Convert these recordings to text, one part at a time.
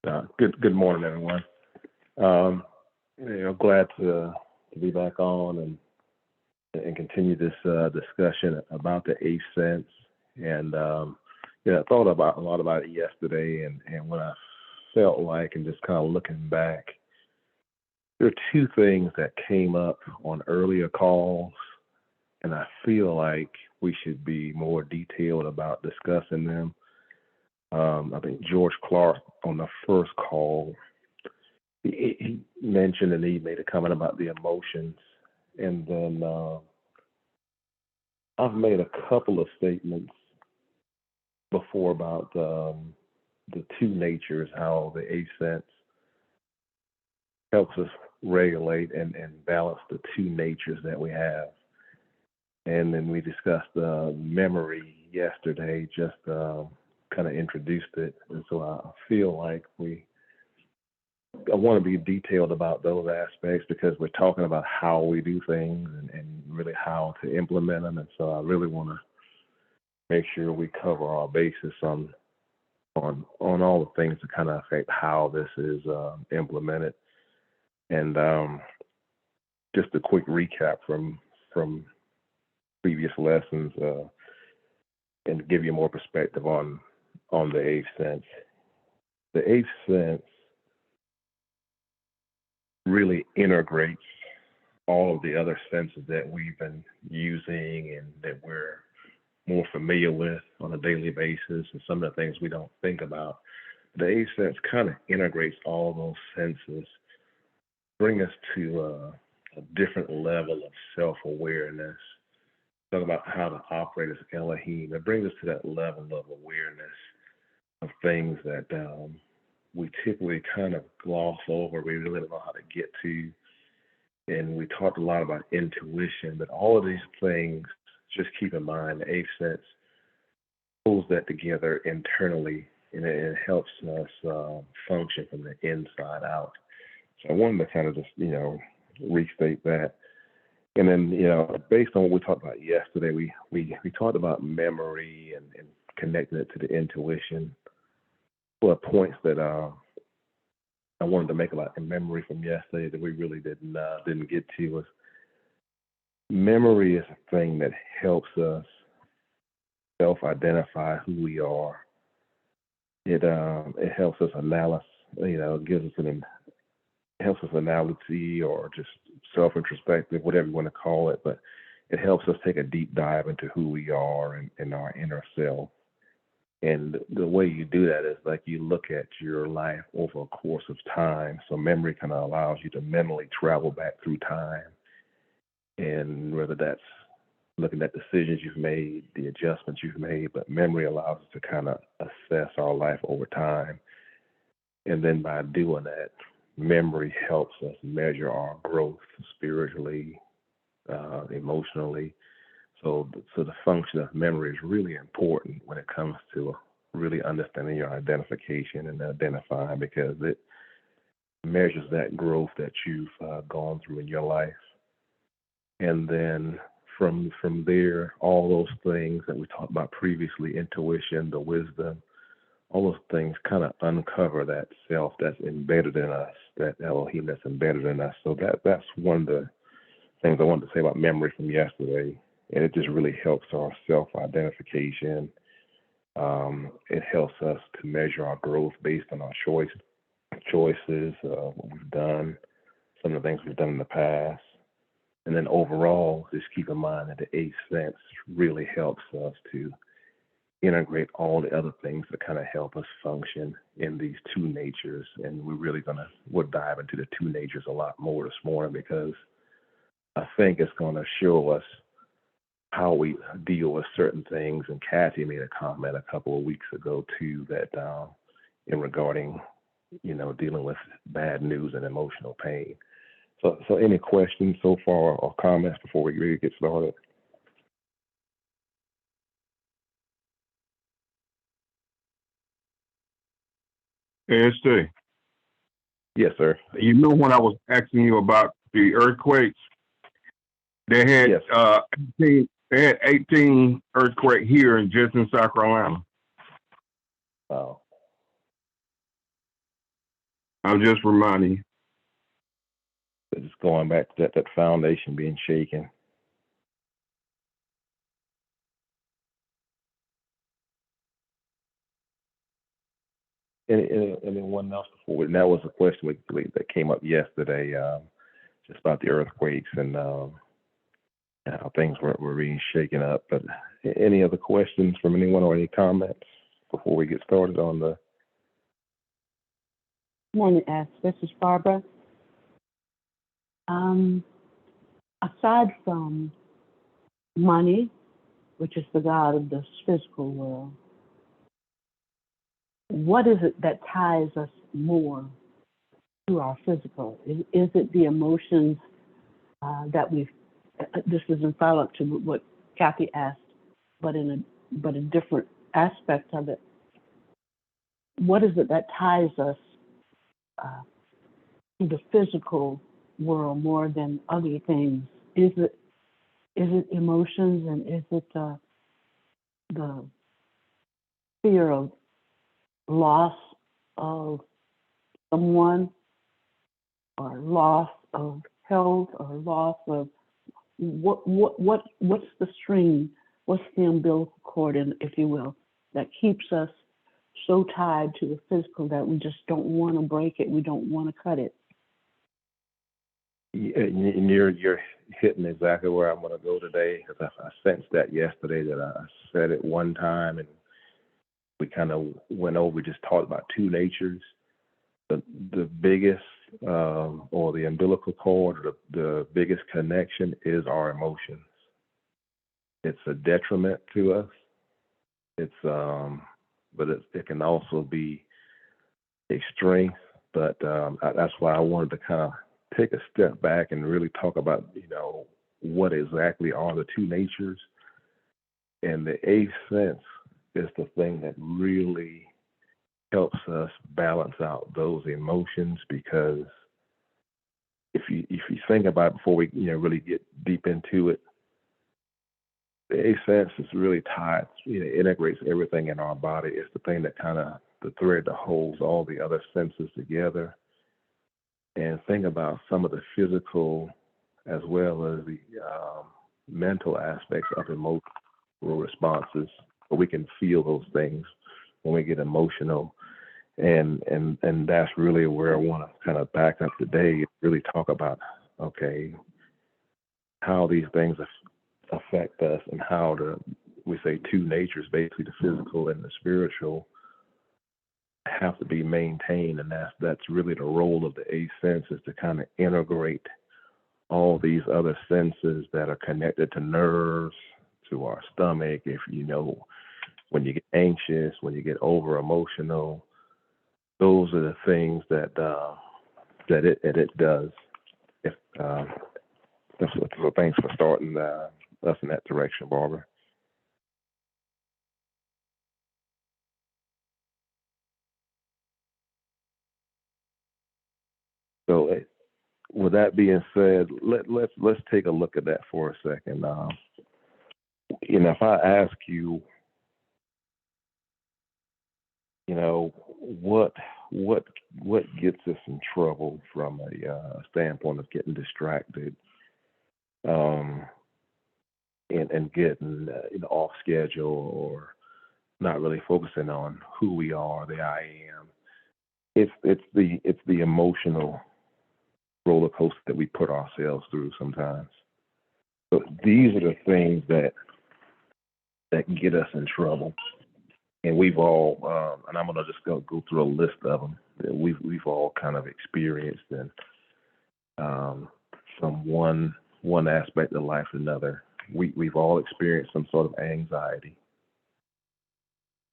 Good morning, everyone. Um, Glad to be back on and continue this discussion about the eighth sense. And I thought about a lot about it yesterday, and what I felt like, and just kind of looking back, there are two things that came up on earlier calls, and I feel like we should be more detailed about discussing them. I think George Clark on the first call, he mentioned and he made a comment about the emotions. And then I've made a couple of statements before about the two natures, how the eighth sense helps us regulate and balance the two natures that we have. And then we discussed memory yesterday, just kind of introduced it. And so I feel like I want to be detailed about those aspects because we're talking about how we do things and really how to implement them. And so I really want to make sure we cover our basis on all the things that kind of affect how this is implemented. And just a quick recap from previous lessons, and give you more perspective on the eighth sense. The eighth sense really integrates all of the other senses that we've been using and that we're more familiar with on a daily basis, and some of the things we don't think about. The eighth sense kind of integrates all those senses, bring us to a different level of self-awareness. Talk about how to operate as Elohim. It brings us to that level of awareness of things that we typically kind of gloss over. We really don't know how to get to. And we talked a lot about intuition, but all of these things, just keep in mind, the eighth sense pulls that together internally, and it helps us function from the inside out. So I wanted to kind of just, restate that. And then, based on what we talked about yesterday, we talked about memory and connecting it to the intuition. Well, points that I wanted to make about memory from yesterday that we really didn't get to was memory is a thing that helps us self-identify who we are. It helps us analyze, gives us helps us analysis or just self-introspective, whatever you want to call it, but it helps us take a deep dive into who we are and our inner self. And the way you do that is like you look at your life over a course of time. So memory kind of allows you to mentally travel back through time. And whether that's looking at decisions you've made, the adjustments you've made, but memory allows us to kind of assess our life over time. And then by doing that, memory helps us measure our growth spiritually, emotionally. So the function of memory is really important when it comes to really understanding your identification and identifying, because it measures that growth that you've gone through in your life. And then from there, all those things that we talked about previously, intuition, the wisdom, all those things kind of uncover that self that's embedded in us, that Elohim that's embedded in us. So that's one of the things I wanted to say about memory from yesterday. And it just really helps our self-identification. It helps us to measure our growth based on our choices, what we've done, some of the things we've done in the past. And then overall, just keep in mind that the eighth sense really helps us to integrate all the other things that kind of help us function in these two natures. And we'll dive into the two natures a lot more this morning, because I think it's going to show us how we deal with certain things. And Kathy made a comment a couple of weeks ago too, that in regarding, dealing with bad news and emotional pain. So any questions so far or comments before we really get started? SJ, Yes, sir. when I was asking you about the earthquakes, they had Yes. 18 earthquake here in South Carolina. Wow. I'm just reminding you. But just going back to that foundation being shaken. And then one else before, and that was a question that came up yesterday, just about the earthquakes and how things were being shaken up. But any other questions from anyone or any comments before we get started on the? Morning, S. This is Barbara. Um, Aside from money, which is the God of this physical world, what is it that ties us more to our physical? Is it the emotions that we've? This is in follow-up to what Kathy asked, but a different aspect of it. What is it that ties us uh, to the physical world more than other things? Is it emotions, and is it the fear of loss of someone, or loss of health, or loss of what's the string, what's the umbilical cord, if you will, that keeps us so tied to the physical that we just don't want to break it, we don't want to cut it. Yeah, and you're hitting exactly where I'm going to go today, because I sensed that yesterday, that I said it one time and we kind of went over, just talked about two natures. The biggest or the umbilical cord, or the biggest connection is our emotions. It's a detriment to us. It's but it can also be a strength. But that's why I wanted to kind of take a step back and really talk about, what exactly are the two natures. And the eighth sense is the thing that really helps us balance out those emotions, because if you think about it before we really get deep into it, the eighth sense is really tied, integrates everything in our body. It's the thing that kind of the thread that holds all the other senses together. And think about some of the physical as well as the mental aspects of emotional responses, where we can feel those things when we get emotional. And that's really where I want to kind of back up today, really talk about, okay, how these things affect us, and how we say two natures, basically the physical and the spiritual, have to be maintained. And that's really the role of the eighth sense, is to kind of integrate all these other senses that are connected to nerves, to our stomach. If when you get anxious, when you get over emotional, those are the things that it does. If so, thanks for starting us in that direction, Barbara. So, with that being said, let's take a look at that for a second. If I ask you, what gets us in trouble from a standpoint of getting distracted, um, and getting off schedule, or not really focusing on who we are, the I am. It's the emotional roller coaster that we put ourselves through sometimes. So these are the things that get us in trouble, and we've all, and I'm gonna just go through a list of them that we've all kind of experienced, and from one aspect of life to another. We've all experienced some sort of anxiety.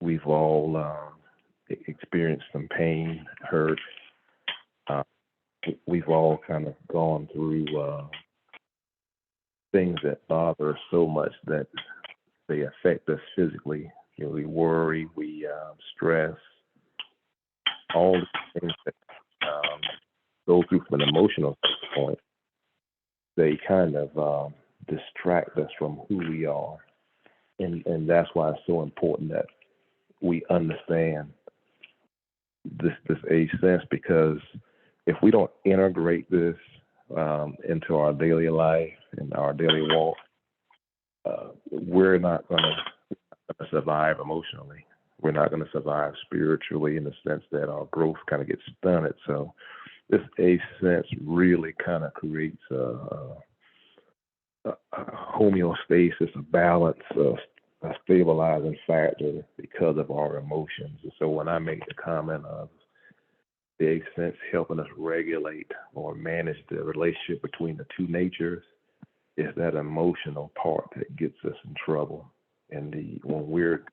We've all experienced some pain, hurt. Uh, we've all kind of gone through things that bother us so much that they affect us physically. We worry, we stress, all the things that go through from an emotional standpoint. They kind of distract us from who we are, and that's why it's so important that we understand this age sense, because if we don't integrate this into our daily life and our daily walk, we're not going to survive emotionally. We're not going to survive spiritually, in the sense that our growth kind of gets stunted. So this age sense really kind of creates a homeostasis, a balance, a stabilizing factor because of our emotions. And so when I make the comment of the eighth sense helping us regulate or manage the relationship between the two natures, is that emotional part that gets us in trouble. And when we're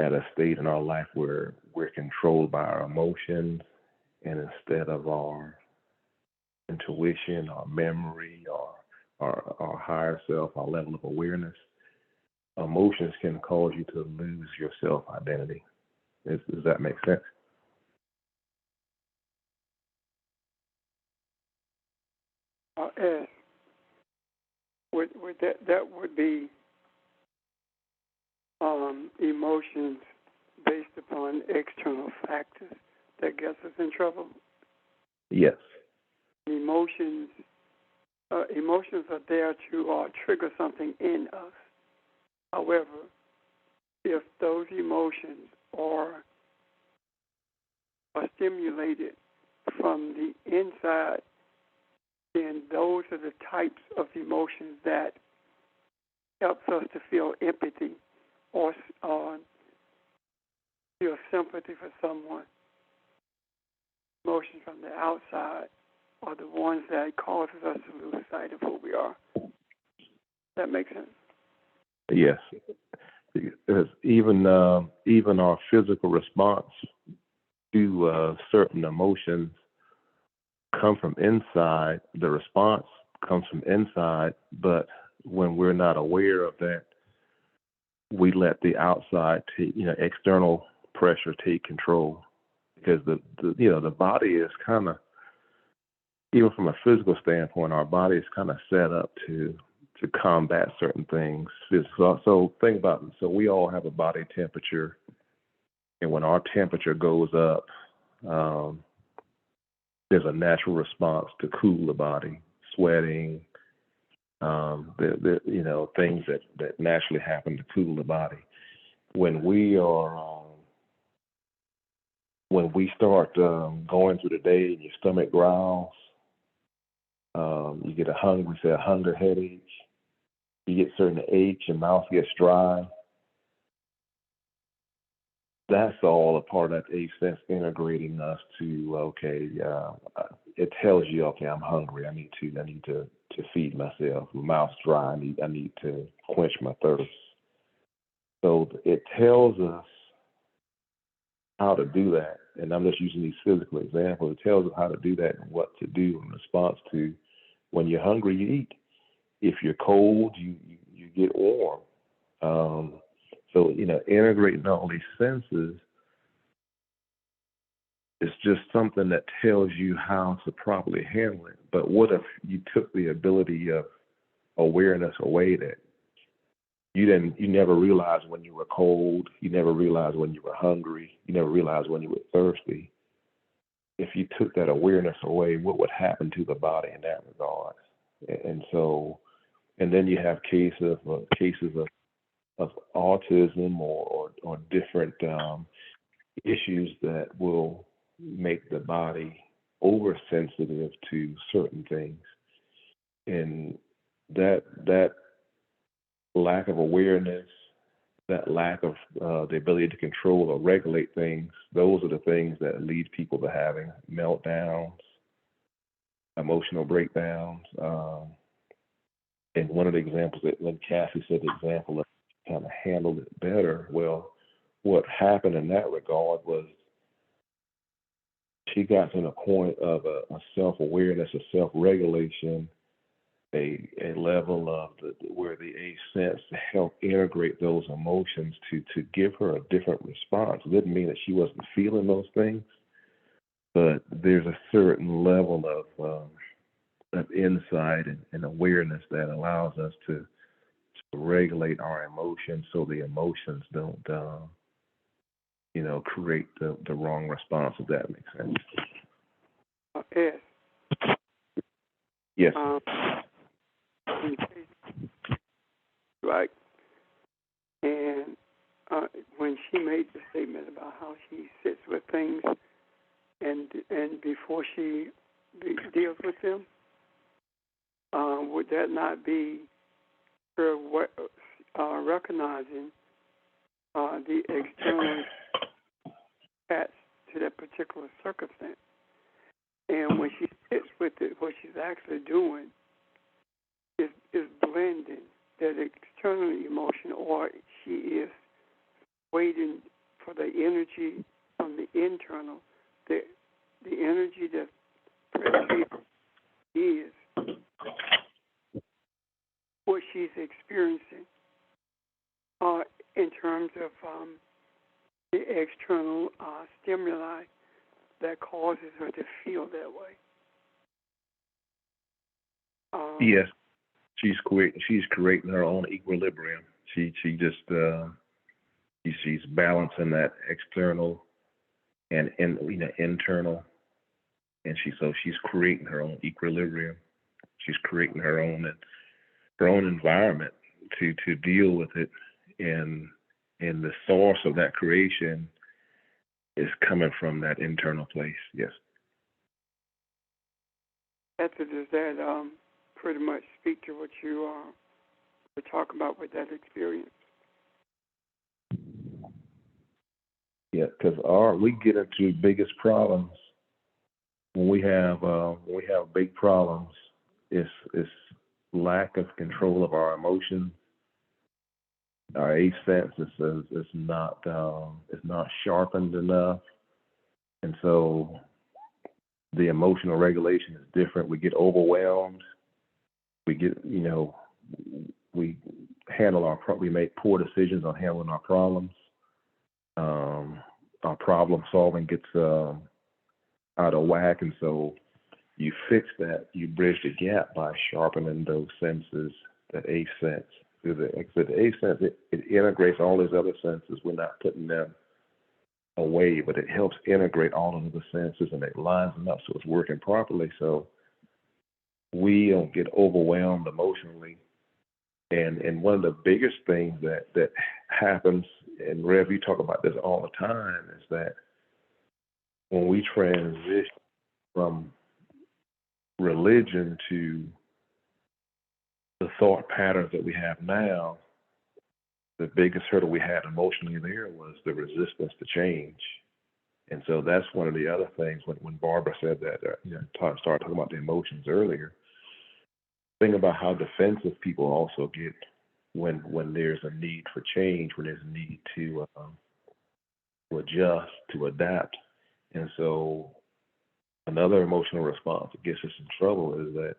at a state in our life where we're controlled by our emotions, and instead of our intuition, our memory, or our higher self, our level of awareness, emotions can cause you to lose your self-identity. Does that make sense? Ed, would that would be emotions based upon external factors that gets us in trouble? Yes. Emotions are there to trigger something in us. However, if those emotions are stimulated from the inside, then those are the types of emotions that helps us to feel empathy or feel sympathy for someone. Emotions from the outside are the ones that causes us to lose sight of who we are. Does that make sense? Yes. Because even our physical response to certain emotions come from inside. The response comes from inside, but when we're not aware of that, we let the outside external pressure take control, because the body is kind of, even from a physical standpoint, our body is kind of set up to combat certain things. So think about it. So we all have a body temperature, and when our temperature goes up, there's a natural response to cool the body, sweating, things that naturally happen to cool the body. When we start going through the day and your stomach growls, you get a hunger headache, you get certain aches, your mouth gets dry. That's all a part of that eighth sense integrating us to, it tells you, okay, I'm hungry. I need to feed myself. My mouth's dry. I need to quench my thirst. So it tells us how to do that. And I'm just using these physical examples. It tells us how to do that and what to do in response to, when you're hungry, you eat. If you're cold, you get warm. So, integrating all these senses is just something that tells you how to properly handle it. But what if you took the ability of awareness away, that you never realized when you were cold, you never realized when you were hungry, you never realized when you were thirsty? If you took that awareness away, what would happen to the body in that regard? And then you have cases of autism or different issues that will make the body oversensitive to certain things. And that lack of awareness, that lack of the ability to control or regulate things, those are the things that lead people to having meltdowns, emotional breakdowns. And one of the examples that when Kathy said the example of kind of handled it better, well, what happened in that regard was she got to the point of a self-awareness, a self-regulation, a level of where the eighth sense to help integrate those emotions to give her a different response. It didn't mean that she wasn't feeling those things, but there's a certain level of insight and awareness that allows us to regulate our emotions, so the emotions don't create the wrong response, if that makes sense. Yes. Yes. In case, right. And when she made the statement about how she sits with things and before she deals with them, would that not be her recognizing the external attached to that particular circumstance? And when she sits with it, what she's actually doing is blending that external emotion, or she is waiting for the energy from the internal, the energy that predicates is what she's experiencing in terms of the external stimuli that causes her to feel that way. Yes, she's creating her own equilibrium. She's balancing that external and internal, and she's creating her own equilibrium. She's creating her own environment to deal with it, and the source of that creation is coming from that internal place. Yes. Does that pretty much speak to what you were talking about with that experience? Yeah, because we get into biggest problems when we have big problems. It's lack of control of our emotions. Our eighth sense is not sharpened enough, and so the emotional regulation is different. We get overwhelmed. We we make poor decisions on handling our problems. Our problem solving gets out of whack, and so you fix that. You bridge the gap by sharpening those senses, that eighth sense. The eighth sense, it integrates all these other senses. We're not putting them away, but it helps integrate all of the senses, and it lines them up so it's working properly. So we don't get overwhelmed emotionally. And one of the biggest things that happens, and Rev, you talk about this all the time, is that when we transition from religion to the thought patterns that we have now, the biggest hurdle we had emotionally there was the resistance to change. And so that's one of the other things when Barbara said that, started talking about the emotions earlier. Think about how defensive people also get when there's a need for change, when there's a need to adjust, to adapt. And so another emotional response that gets us in trouble is that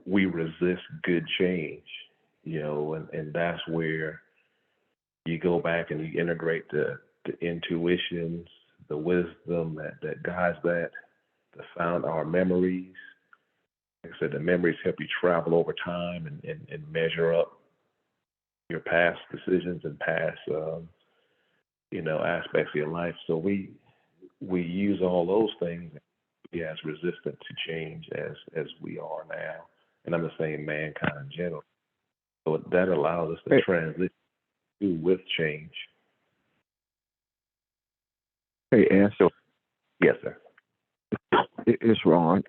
we resist good change, and that's where you go back and you integrate the intuitions, the wisdom that guides that, our memories. Like I said, the memories help you travel over time and measure up your past decisions and past, aspects of your life. So we use all those things as resistant to change as we are now. And I'm just saying mankind in general. So that allows us to transition with change. Hey, Ansel. Yes, sir. It's Ron.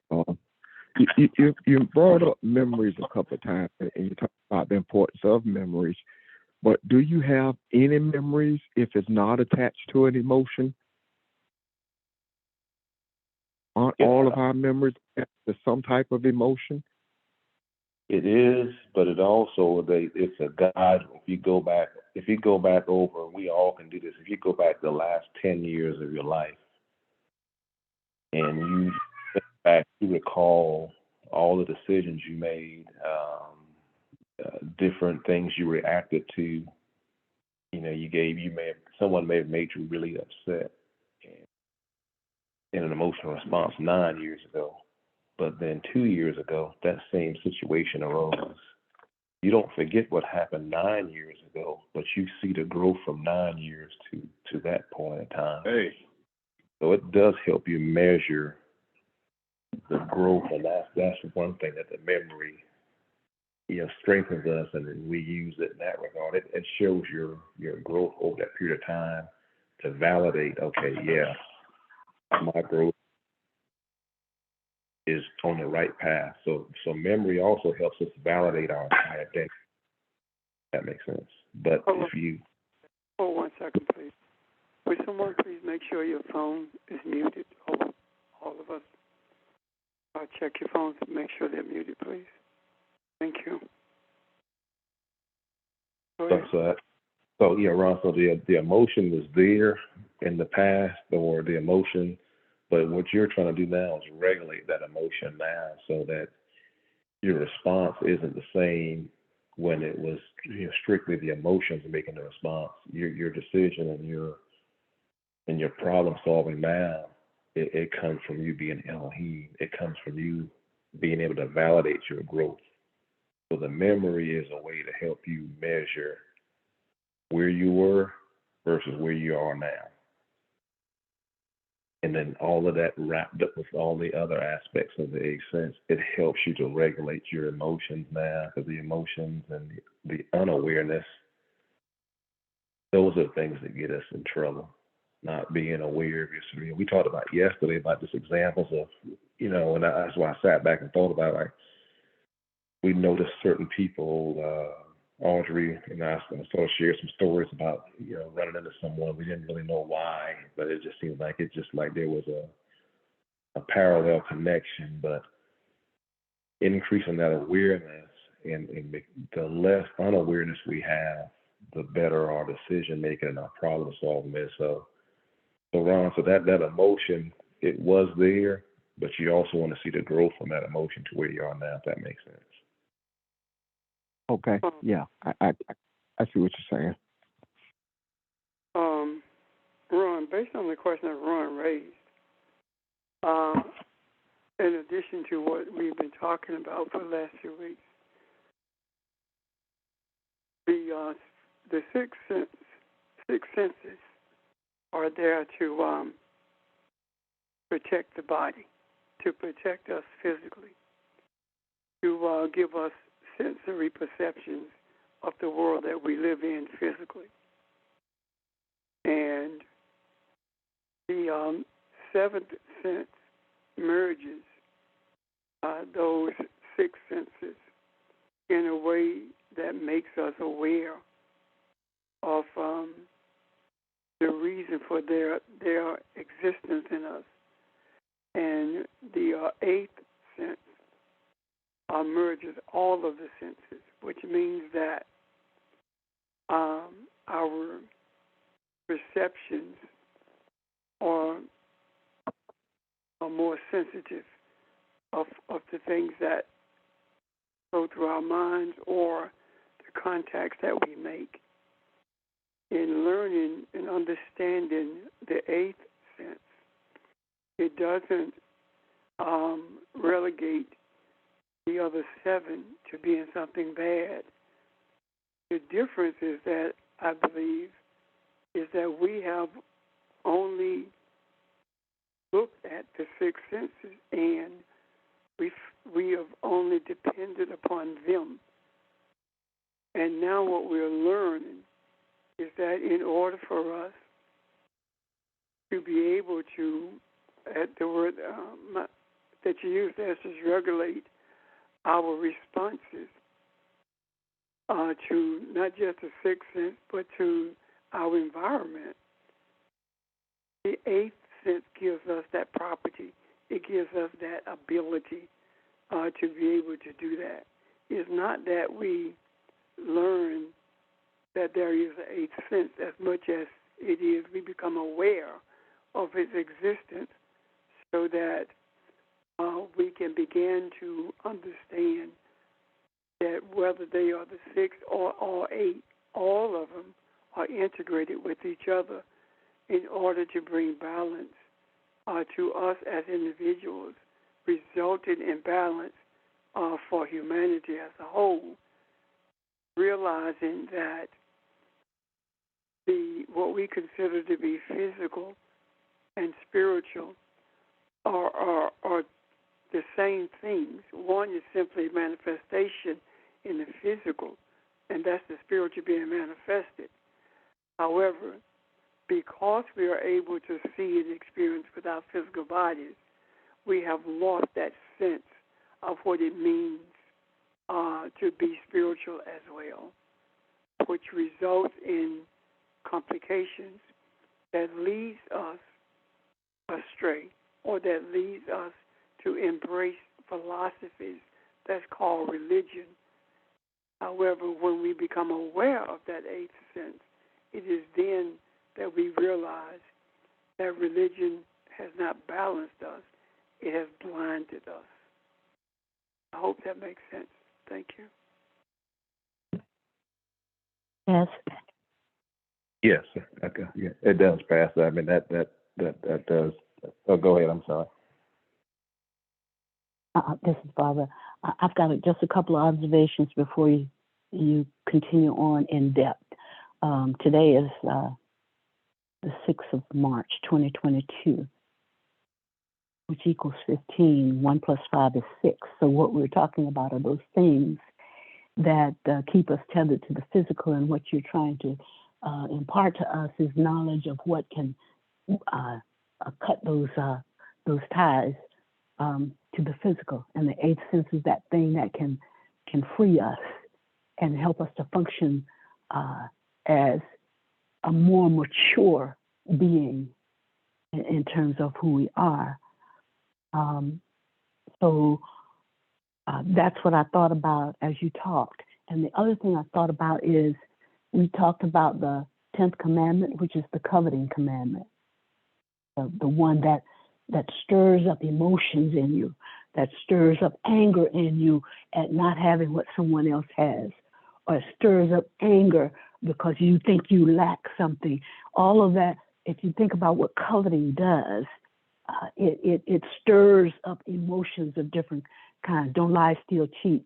You brought up memories a couple of times, and you talked about the importance of memories. But do you have any memories if it's not attached to an emotion? Aren't all of our memories attached to some type of emotion? It is, but it also it's a guide. If you go back over, we all can do this. If you go back the last 10 years of your life, and you think back, you recall all the decisions you made, different things you reacted to. Someone may have made you really upset in an emotional response 9 years ago. But then 2 years ago, that same situation arose. you don't forget what happened 9 years ago, but you see the growth from 9 years to that point in time. Hey. So it does help you measure the growth, and that's one thing that the memory, strengthens us, and then we use it in that regard. It shows your growth over that period of time to validate, okay, yeah, my growth is on the right path. So memory also helps us validate our identity. That makes sense. But if you hold 1 second, please. Would someone please make sure your phone is muted? All of us. Check your phones and make sure they're muted, please. Thank you. Go ahead. So yeah, Ron. So the emotion was there in the past, or the emotion, but what you're trying to do now is regulate that emotion now, so that your response isn't the same when it was strictly the emotions making the response. Your decision and your problem solving now, it comes from you being Elohim. It comes from you being able to validate your growth. So the memory is a way to help you measure where you were versus where you are now. And then all of that wrapped up with all the other aspects of the eighth sense, it helps you to regulate your emotions now, because the emotions and the unawareness, those are the things that get us in trouble. Not being aware of your. We talked about yesterday about just examples of, and that's why I sat back and thought about, like, we noticed certain people, Audrey and I sort of shared some stories about, running into someone. We didn't really know why, but it just seemed like there was a parallel connection. But increasing that awareness, and the less unawareness we have, the better our decision making and our problem solving is. So Ron, so that emotion, it was there, but you also want to see the growth from that emotion to where you are now, if that makes sense. Okay. Yeah, I see what you're saying. Ron, based on the question that Ron raised, in addition to what we've been talking about for the last few weeks, the six senses are there to protect the body, to protect us physically, to give us sensory perceptions of the world that we live in physically. And the seventh sense merges those six senses in a way that makes us aware of the reason for their existence in us. And the eighth sense merges all of the senses, which means that our perceptions are more sensitive of the things that go through our minds or the contacts that we make. In learning and understanding the eighth sense, it doesn't relegate the other seven to being something bad. The difference is that, I believe, is that we have only looked at the six senses, and we have only depended upon them. And now what we're learning is that in order for us to be able to, at the word that you used, as is regulate our responses to not just the sixth sense, but to our environment, the eighth sense gives us that property. It gives us that ability to be able to do that. It's not that we learn that there is an eighth sense as much as it is we become aware of its existence, so that we can begin to understand that whether they are the six or all eight, all of them are integrated with each other in order to bring balance to us as individuals, resulting in balance for humanity as a whole. realizing that what we consider to be physical and spiritual are the same things. One is simply manifestation in the physical, and that's the spiritual being manifested. However, because we are able to see and experience with our physical bodies, we have lost that sense of what it means to be spiritual as well, which results in complications that leads us astray, or that leads us to embrace philosophies that's called religion. However, when we become aware of that eighth sense, it is then that we realize that religion has not balanced us, it has blinded us. I hope that makes sense. Thank you. Yes. Yes, okay. Yeah, it does, Pastor. I mean, that does. Oh, go ahead. I'm sorry. This is Barbara. I've got just a couple of observations before you continue on in depth. Today is the 6th of March, 2022, which equals 15. 1 plus 5 is 6. So what we're talking about are those things that keep us tethered to the physical, and what you're trying to impart to us is knowledge of what can cut those ties to the physical. And the eighth sense is that thing that can free us and help us to function as a more mature being in terms of who we are. So that's what I thought about as you talked. And the other thing I thought about is we talked about the 10th commandment, which is the coveting commandment, the one that stirs up emotions in you, that stirs up anger in you at not having what someone else has, or stirs up anger because you think you lack something. All of that, if you think about what coveting does, it stirs up emotions of different kinds. Don't lie, steal, cheat,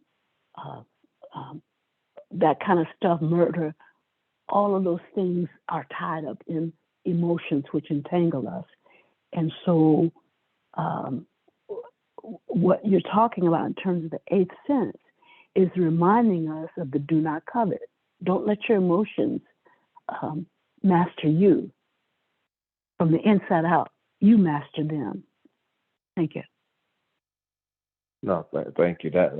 that kind of stuff, murder. All of those things are tied up in emotions which entangle us. And so what you're talking about in terms of the eighth sense is reminding us of the do not covet. Don't let your emotions master you. From the inside out, you master them. Thank you. No, thank you. That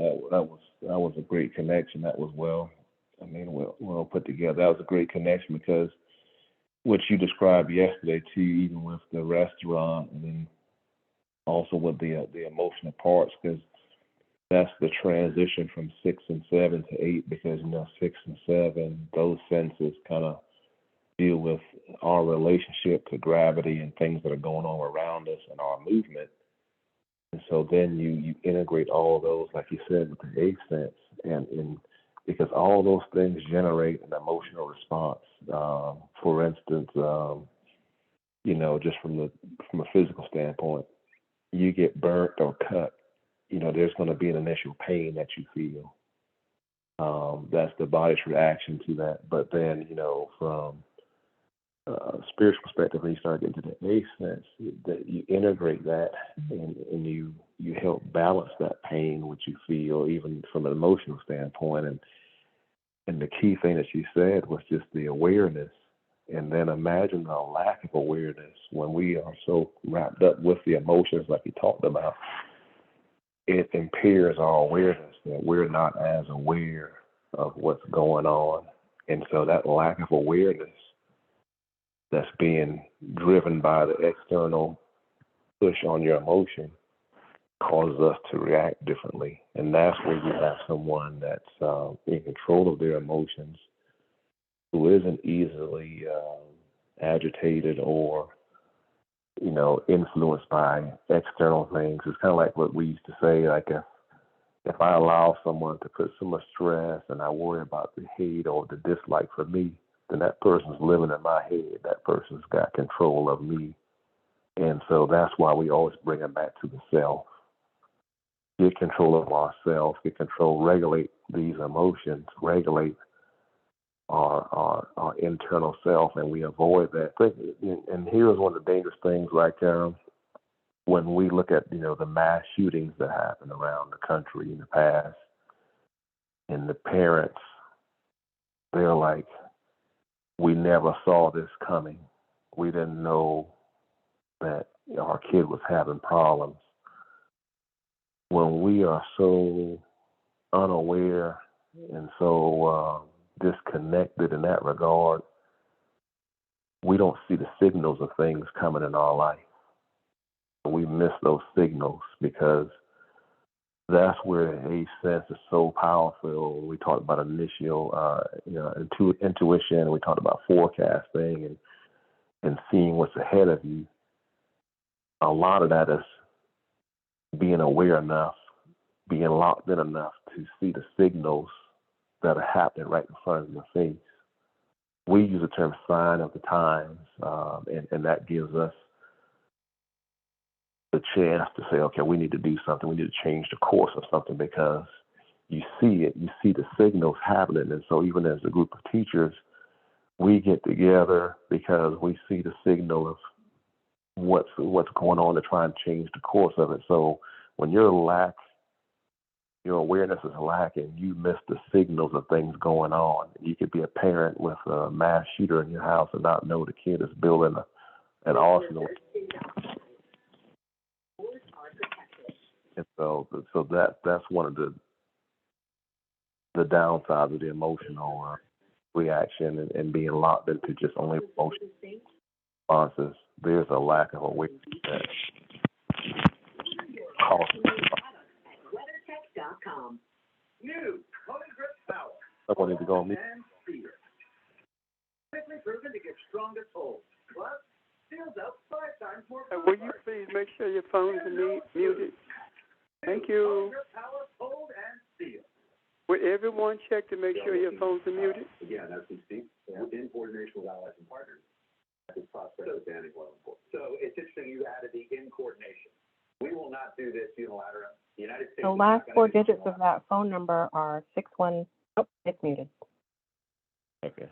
was a great connection. That was well put together. That was a great connection, because what you described yesterday too, even with the restaurant, and then also with the emotional parts, because that's the transition from 6 and 7 to 8, because 6 and 7, those senses kind of deal with our relationship to gravity and things that are going on around us and our movement. And so then you integrate all those, like you said, with the eighth sense, and because all those things generate an emotional response. For instance, just from a physical standpoint, you get burnt or cut, there's going to be an initial pain that you feel. That's the body's reaction to that. But then, from a spiritual perspective, when you start getting to the eighth sense, that you integrate that, and you help balance that pain which you feel, even from an emotional standpoint. And the key thing that you said was just the awareness. And then imagine the lack of awareness when we are so wrapped up with the emotions, like you talked about. It impairs our awareness, that we're not as aware of what's going on. And so that lack of awareness that's being driven by the external push on your emotion causes us to react differently. And that's where you have someone that's in control of their emotions, who isn't easily agitated or, influenced by external things. It's kind of like what we used to say, like if I allow someone to put so much stress and I worry about the hate or the dislike for me, then that person's living in my head. That person's got control of me. And so that's why we always bring it back to the self. Get control of ourselves, regulate these emotions, regulate our internal self, and we avoid that. And here's one of the dangerous things, like when we look at the mass shootings that happen around the country in the past, and the parents, they're like, we never saw this coming. We didn't know that our kid was having problems. When we are so unaware and so disconnected in that regard, we don't see the signals of things coming in our life. We miss those signals because that's where the age sense is so powerful. We talked about initial, intuition. We talked about forecasting and seeing what's ahead of you. A lot of that is being aware enough, being locked in enough to see the signals that are happening right in front of your face. We use the term sign of the times, and that gives us the chance to say, okay, we need to do something. We need to change the course of something because you see it, you see the signals happening. And so even as a group of teachers, we get together because we see the signal of what's going on to try and change the course of it. So when your awareness is lacking, you miss the signals of things going on. You could be a parent with a mass shooter in your house and not know the kid is building an arsenal. And so that's one of the downsides of the emotional reaction and being locked into just only emotional responses. There's a lack of awareness that causes. Someone needs to go on mute. Will you please make sure your phones are muted? Thank you. Would everyone check to make sure your phones are muted? Yeah, that's we speak in coordination with allies and partners. This process is very well important. So it's interesting you added the in coordination. We will not do this unilaterally. The United States. The last four digits of that phone number are 61. Oh, it's muted. Okay,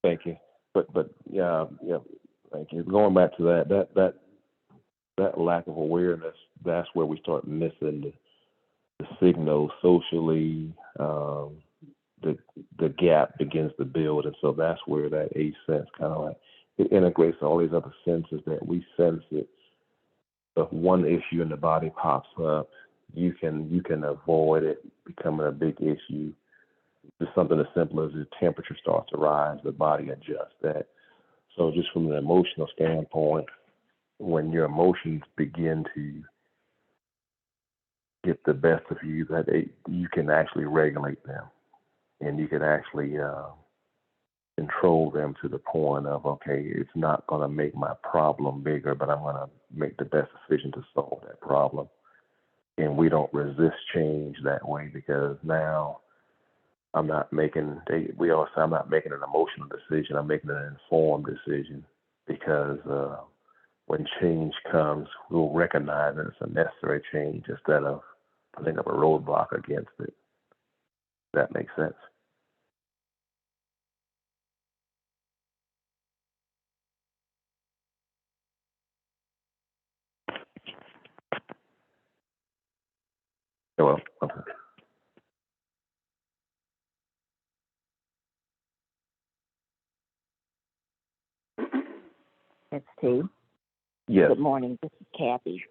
thank you. But yeah, thank you. Going back to that lack of awareness, that's where we start missing the signals socially. The gap begins to build, and so that's where that age sense kind of like it integrates all these other senses that we sense it. If one issue in the body pops up, you can avoid it becoming a big issue. Just something as simple as the temperature starts to rise, the body adjusts that. So just from an emotional standpoint, when your emotions begin to get the best of you, you can actually regulate them, and you can actually control them to the point of, okay, it's not going to make my problem bigger, but I'm going to make the best decision to solve that problem. And we don't resist change that way because now I'm not making an emotional decision. I'm making an informed decision because when change comes, we'll recognize that it's a necessary change instead of putting up a roadblock against it. That makes sense. Well, okay. It's T. Yes. Good morning. This is Kathy.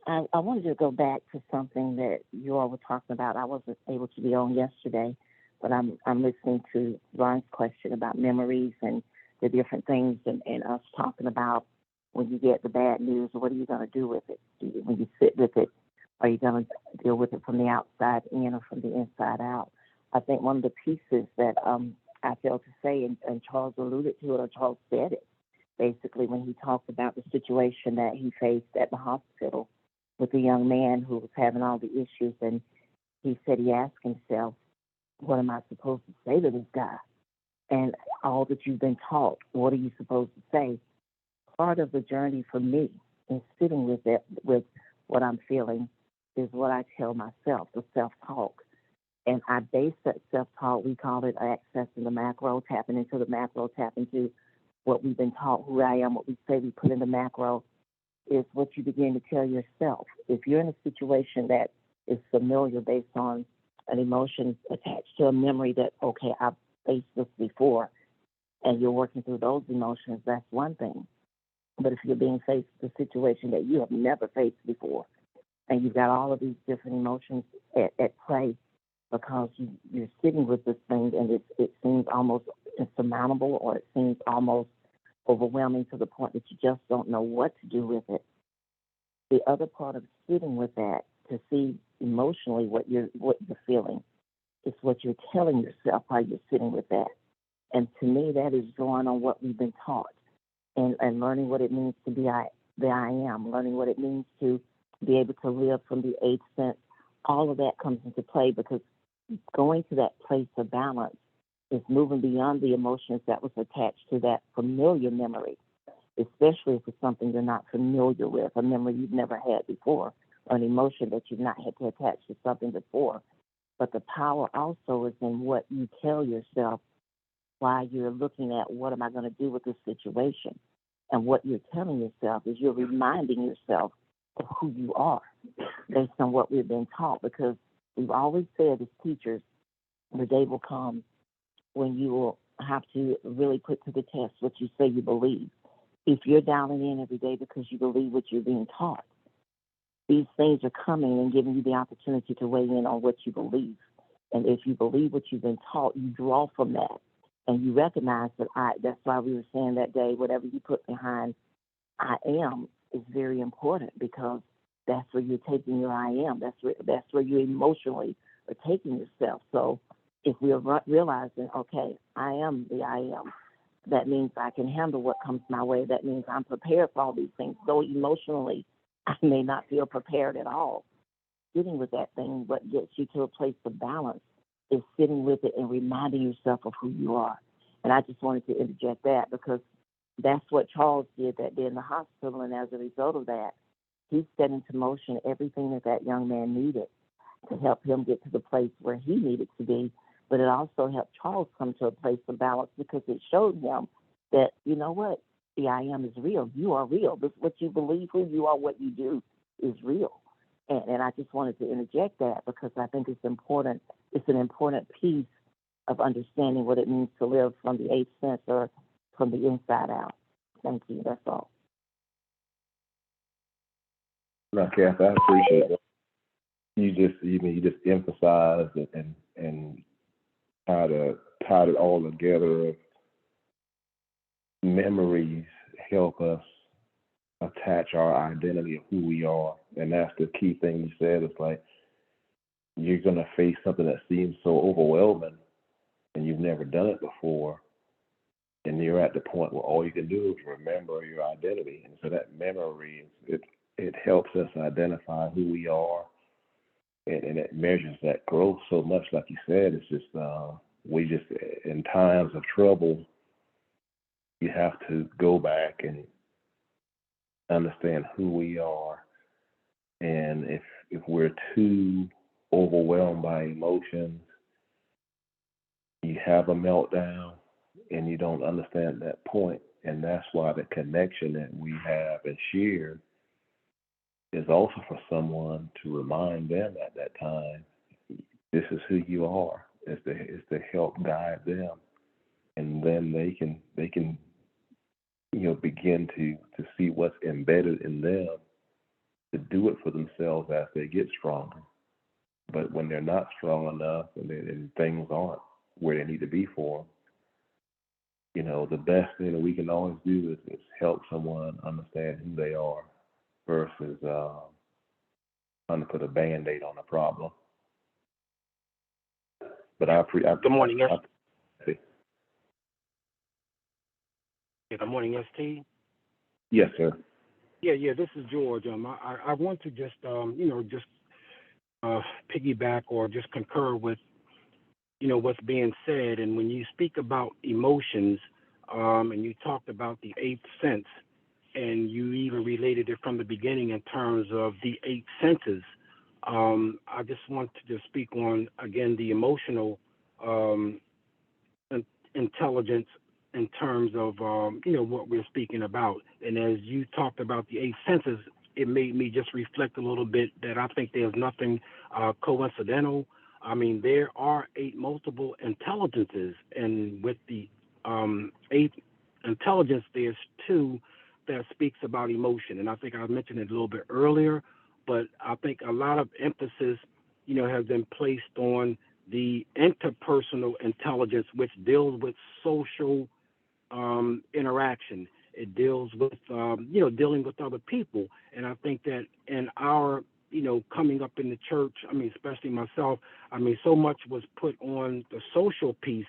I wanted to go back to something that you all were talking about. I wasn't able to be on yesterday, but I'm listening to Ron's question about memories and the different things and us talking about when you get the bad news, what are you going to do with it? When you sit with it, are you going to deal with it from the outside in or from the inside out? I think one of the pieces that I failed to say, and Charles alluded to it, or Charles said it, basically when he talked about the situation that he faced at the hospital with the young man who was having all the issues, and he said he asked himself, what am I supposed to say to this guy? And all that you've been taught, what are you supposed to say? Part of the journey for me in sitting with what I'm feeling is what I tell myself, the self-talk. And our base self-taught, we call it accessing the macro, tapping into the macro, tapping into what we've been taught, who I am, what we say we put in the macro, is what you begin to tell yourself. If you're in a situation that is familiar based on an emotion attached to a memory that, okay, I've faced this before, and you're working through those emotions, that's one thing. But if you're being faced with a situation that you have never faced before, and you've got all of these different emotions at play because you're sitting with this thing and it seems almost insurmountable, or it seems almost overwhelming to the point that you just don't know what to do with it. The other part of sitting with that, to see emotionally what you're feeling, is what you're telling yourself while you're sitting with that. And to me, that is drawing on what we've been taught and learning what it means to be the I am, learning what it means to be able to live from the eighth sense. All of that comes into play, because going to that place of balance is moving beyond the emotions that was attached to that familiar memory, especially if it's something you're not familiar with, a memory you've never had before, or an emotion that you've not had to attach to something before. But the power also is in what you tell yourself while you're looking at, what am I going to do with this situation? And what you're telling yourself is you're reminding yourself of who you are based on what we've been taught, because we've always said as teachers, the day will come when you will have to really put to the test what you say you believe. If you're dialing in every day because you believe what you're being taught, these things are coming and giving you the opportunity to weigh in on what you believe. And if you believe what you've been taught, you draw from that. And you recognize that that's why we were saying that day, whatever you put behind I am is very important, because that's where you're taking your I am. That's where you emotionally are taking yourself. So if we're realizing, okay, I am the I am, that means I can handle what comes my way. That means I'm prepared for all these things. So emotionally, I may not feel prepared at all. Sitting with that thing, what gets you to a place of balance is sitting with it and reminding yourself of who you are. And I just wanted to interject that, because that's what Charles did that day in the hospital. And as a result of that, he set into motion everything that young man needed to help him get to the place where he needed to be. But it also helped Charles come to a place of balance, because it showed him that, you know what, the I am is real. You are real. This, what you believe, who you are, what you do is real. And I just wanted to interject that, because I think it's important. It's an important piece of understanding what it means to live from the eighth sense, or from the inside out. Thank you. That's all. No, Kath, I appreciate it. You just emphasized it and tied it all together. Memories help us attach our identity of who we are, and that's the key thing you said. It's like you're gonna face something that seems so overwhelming, and you've never done it before, and you're at the point where all you can do is remember your identity. And so that memory, it helps us identify who we are, and it measures that growth so much. Like you said, it's just we just, in times of trouble, you have to go back and understand who we are. And if we're too overwhelmed by emotions, you have a meltdown and you don't understand that point. And that's why the connection that we have and share is also for someone to remind them at that time, this is who you are. Is to help guide them, and then they can begin to see what's embedded in them to do it for themselves as they get stronger. But when they're not strong enough and things aren't where they need to be for them, the best thing that we can always do is help someone understand who they are versus trying to put a Band-Aid on a problem. But Good morning, yes. See. Good morning, ST. Yes, sir. Yeah. This is George. I want to just piggyback or just concur with what's being said. And when you speak about emotions, and you talked about the eighth sense, and you even related it from the beginning in terms of the eight senses, I just want to just speak on, again, the emotional um, intelligence in terms of, what we're speaking about. And as you talked about the eight senses, it made me just reflect a little bit that I think there's nothing coincidental. I mean, there are eight multiple intelligences, and with the eight intelligence, there's two that speaks about emotion. And I think I mentioned it a little bit earlier, but I think a lot of emphasis, has been placed on the interpersonal intelligence, which deals with social interaction. It deals with, dealing with other people. And I think that in our, coming up in the church, especially myself, so much was put on the social piece,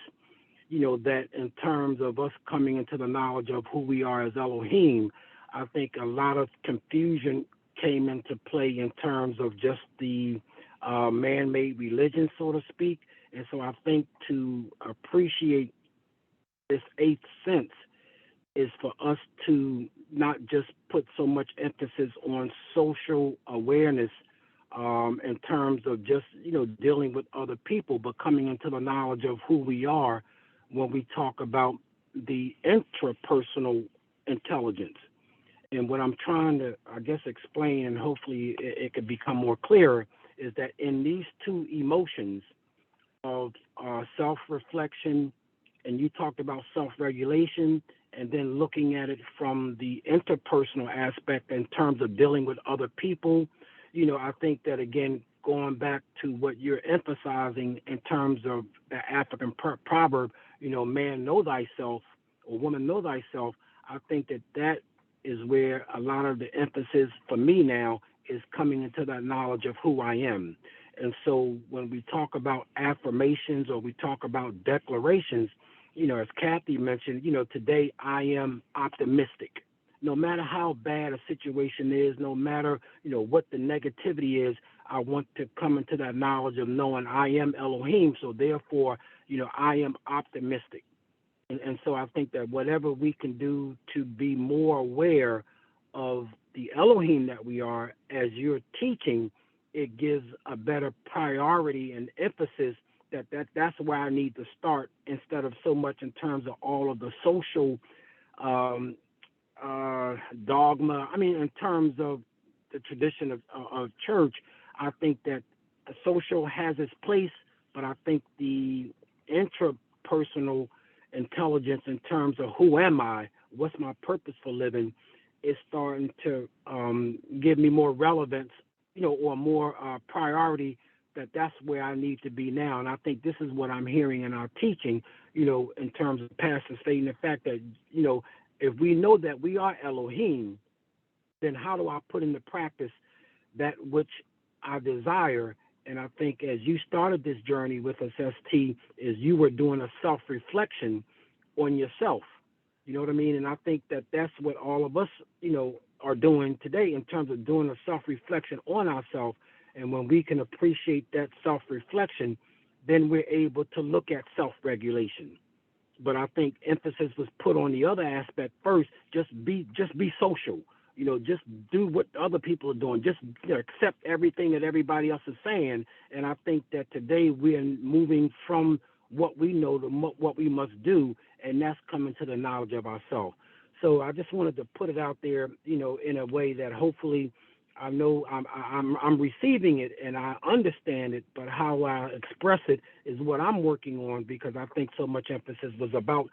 that in terms of us coming into the knowledge of who we are as Elohim, I think a lot of confusion came into play in terms of just the man-made religion, so to speak. And so I think to appreciate this eighth sense is for us to not just put so much emphasis on social awareness in terms of just, dealing with other people, but coming into the knowledge of who we are when we talk about the intrapersonal intelligence. And what I'm trying to, explain, and hopefully it could become more clear, is that in these two emotions of self-reflection, and you talked about self-regulation, and then looking at it from the interpersonal aspect in terms of dealing with other people, I think that, again, going back to what you're emphasizing in terms of the African proverb, man know thyself, or woman know thyself, I think that is where a lot of the emphasis for me now is coming into that knowledge of who I am. And so when we talk about affirmations or we talk about declarations, as Kathy mentioned, today I am optimistic. No matter how bad a situation is, no matter, what the negativity is, I want to come into that knowledge of knowing I am Elohim. So therefore, I am optimistic. And so I think that whatever we can do to be more aware of the Elohim that we are, as you're teaching, it gives a better priority and emphasis that's where I need to start, instead of so much in terms of all of the social dogma. In terms of the tradition of church, I think that the social has its place, but I think the intrapersonal intelligence in terms of who am I, what's my purpose for living, is starting to give me more relevance, or more priority, that's where I need to be now. And I think this is what I'm hearing in our teaching, in terms of Pastor stating the fact that, if we know that we are Elohim, then how do I put into practice that which I desire? And I think as you started this journey with us, ST, is you were doing a self-reflection on yourself. You know what I mean? And I think that's what all of us, are doing today in terms of doing a self-reflection on ourselves. And when we can appreciate that self-reflection, then we're able to look at self-regulation. But I think emphasis was put on the other aspect first. Just be social. Just do what other people are doing. Just accept everything that everybody else is saying. And I think that today we're moving from what we know to what we must do, and that's coming to the knowledge of ourselves. So I just wanted to put it out there, in a way that hopefully I know I'm receiving it and I understand it, but how I express it is what I'm working on, because I think so much emphasis was about,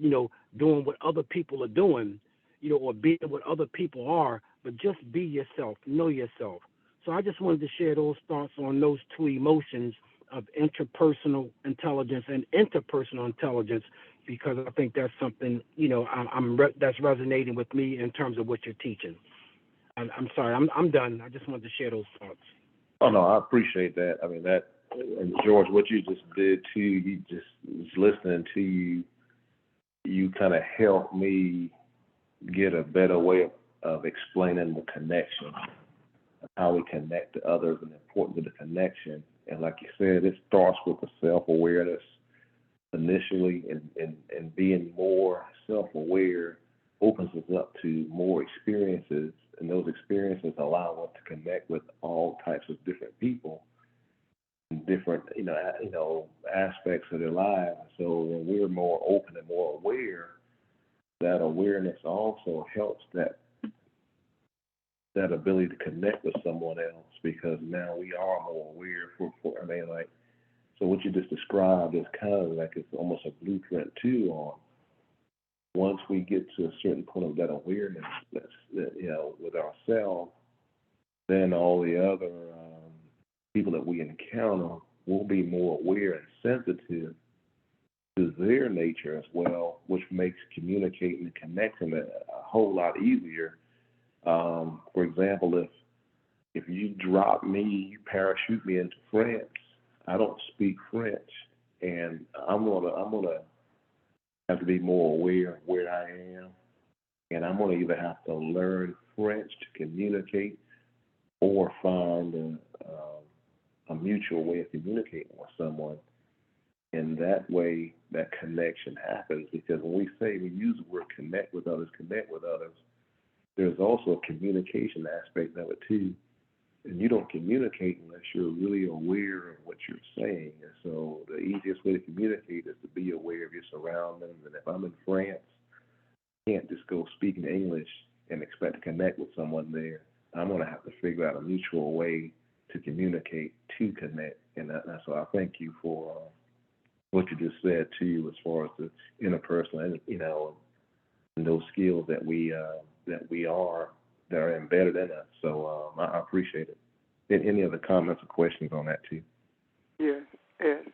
doing what other people are doing, or being what other people are, but just be yourself, know yourself. So I just wanted to share those thoughts on those two emotions of interpersonal intelligence and interpersonal intelligence, because I think that's something, that's resonating with me in terms of what you're teaching. I'm sorry, I'm done. I just wanted to share those thoughts. Oh, no, I appreciate that. And George, what you just did too, you just was listening to you kind of helped me get a better way of explaining the connection, how we connect to others, and the importance of the connection. And like you said, it starts with the self-awareness initially, and being more self-aware opens us up to more experiences and those experiences allow us to connect with all types of different people, different aspects of their lives. So when we're more open and more aware, that awareness also helps that ability to connect with someone else, because now we are more aware. So what you just described is kind of like it's almost a blueprint too on once we get to a certain point of that awareness, with ourselves, then all the other people that we encounter will be more aware and sensitive to their nature as well, which makes communicating and connecting a whole lot easier. For example, if you drop me, you parachute me into France, I don't speak French, and I'm gonna have to be more aware of where I am, and I'm gonna either have to learn French to communicate or find a mutual way of communicating with someone. And that way, that connection happens, because when we use the word connect with others, there's also a communication aspect of it too. And you don't communicate unless you're really aware of what you're saying. And so the easiest way to communicate is to be aware of your surroundings. And if I'm in France, I can't just go speaking English and expect to connect with someone there. I'm going to have to figure out a mutual way to communicate, to connect. And that's why I thank you for what you just said too, as far as the interpersonal, and those skills that we are embedded in us. So I appreciate it. And any other comments or questions on that too? Yes. Yes.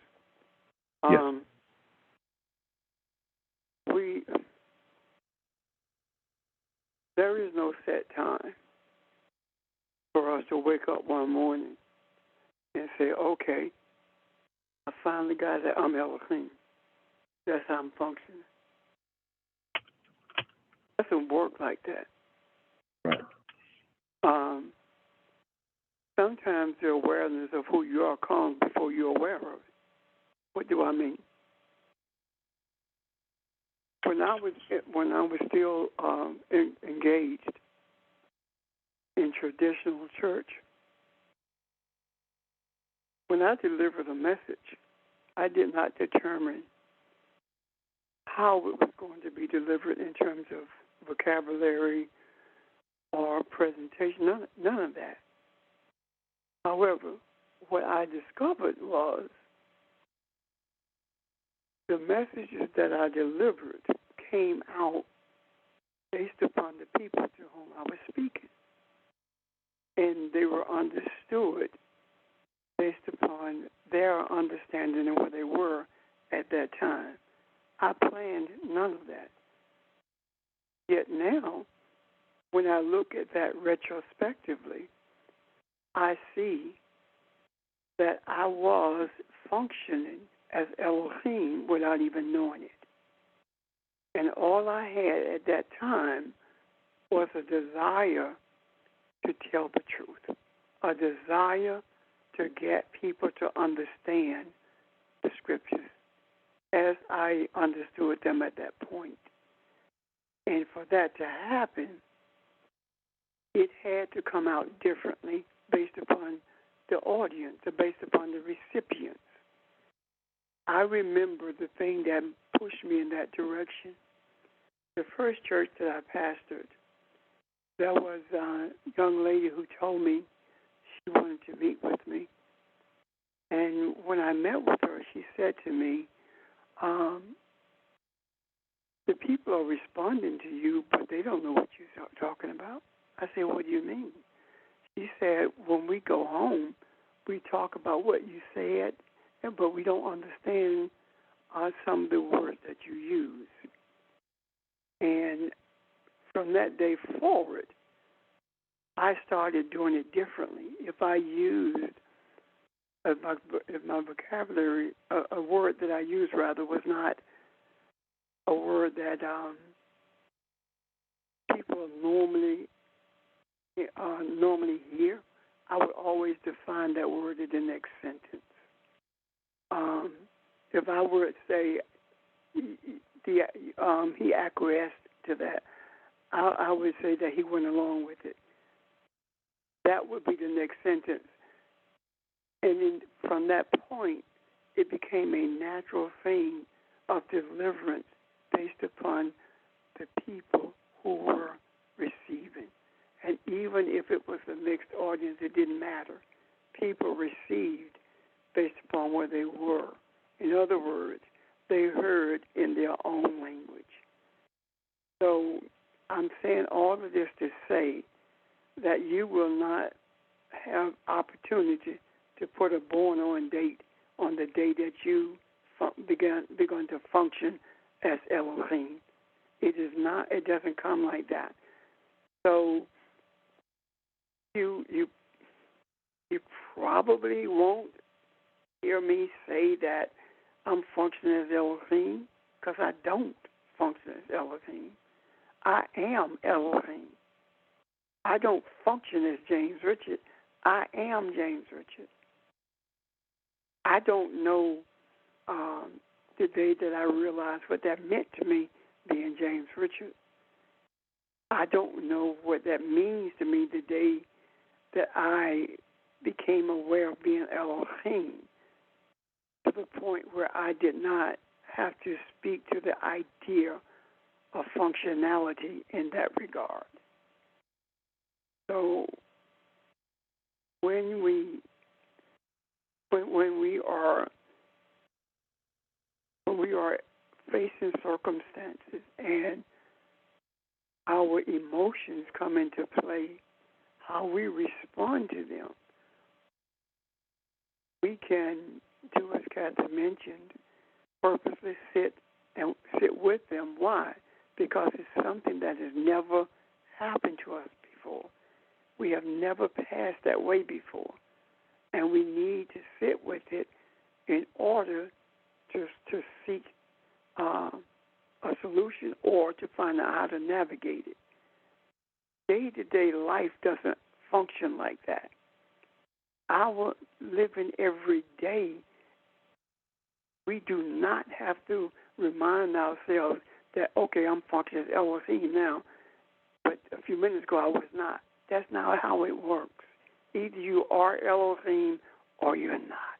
There is no set time for us to wake up one morning and say, okay, I finally got that I'm Elohim. That's how I'm functioning. It doesn't work like that. Right. Sometimes the awareness of who you are comes before you're aware of it. What do I mean? When I was still engaged in traditional church, when I delivered a message, I did not determine how it was going to be delivered in terms of vocabulary or presentation. None of that. However, what I discovered was the messages that I delivered came out based upon the people to whom I was speaking. And they were understood based upon their understanding of where they were at that time. I planned none of that. Yet now, when I look at that retrospectively, I see that I was functioning as Elohim without even knowing it. And all I had at that time was a desire to tell the truth, a desire to get people to understand the scriptures as I understood them at that point. And for that to happen, it had to come out differently based upon the audience, or based upon the recipients. I remember the thing that pushed me in that direction. The first church that I pastored, there was a young lady who told me she wanted to meet with me. And when I met with her, she said to me, the people are responding to you, but they don't know what you're talking about. I said, what do you mean? She said, when we go home, we talk about what you said, but we don't understand some of the words that you use. And from that day forward, I started doing it differently. If I used, if my vocabulary, a word that I used rather was not a word that people normally hear, I would always define that word in the next sentence. If I were to say he acquiesced to that, I would say that he went along with it. that would be the next sentence. And then from that point, it became a natural thing of deliverance based upon the people who were receiving. And even if it was a mixed audience, it didn't matter. People received based upon where they were. In other words, they heard in their own language. So I'm saying all of this to say that you will not have opportunity to put a born-on date on the day that you begun to function as Elohim. It is not. It doesn't come like that. So you probably won't hear me say that I'm functioning as Elohim, because I don't function as Elohim. I am Elohim. I don't function as James Richard. I am James Richard. I don't know the day that I realized what that meant to me, being James Richard. I don't know what that means to me the day that I became aware of being Elohim, to the point where I did not have to speak to the idea of functionality in that regard. So when we are facing circumstances and our emotions come into play, how we respond to them, we can do as Kathy mentioned, purposely sit with them. Why? Because it's something that has never happened to us before. We have never passed that way before. And we need to sit with it in order to seek a solution or to find out how to navigate it. Day-to-day life doesn't function like that. Our living every day, we do not have to remind ourselves that, okay, I'm functioning as Elohim now, but a few minutes ago I was not. That's not how it works. Either you are Elohim or you're not.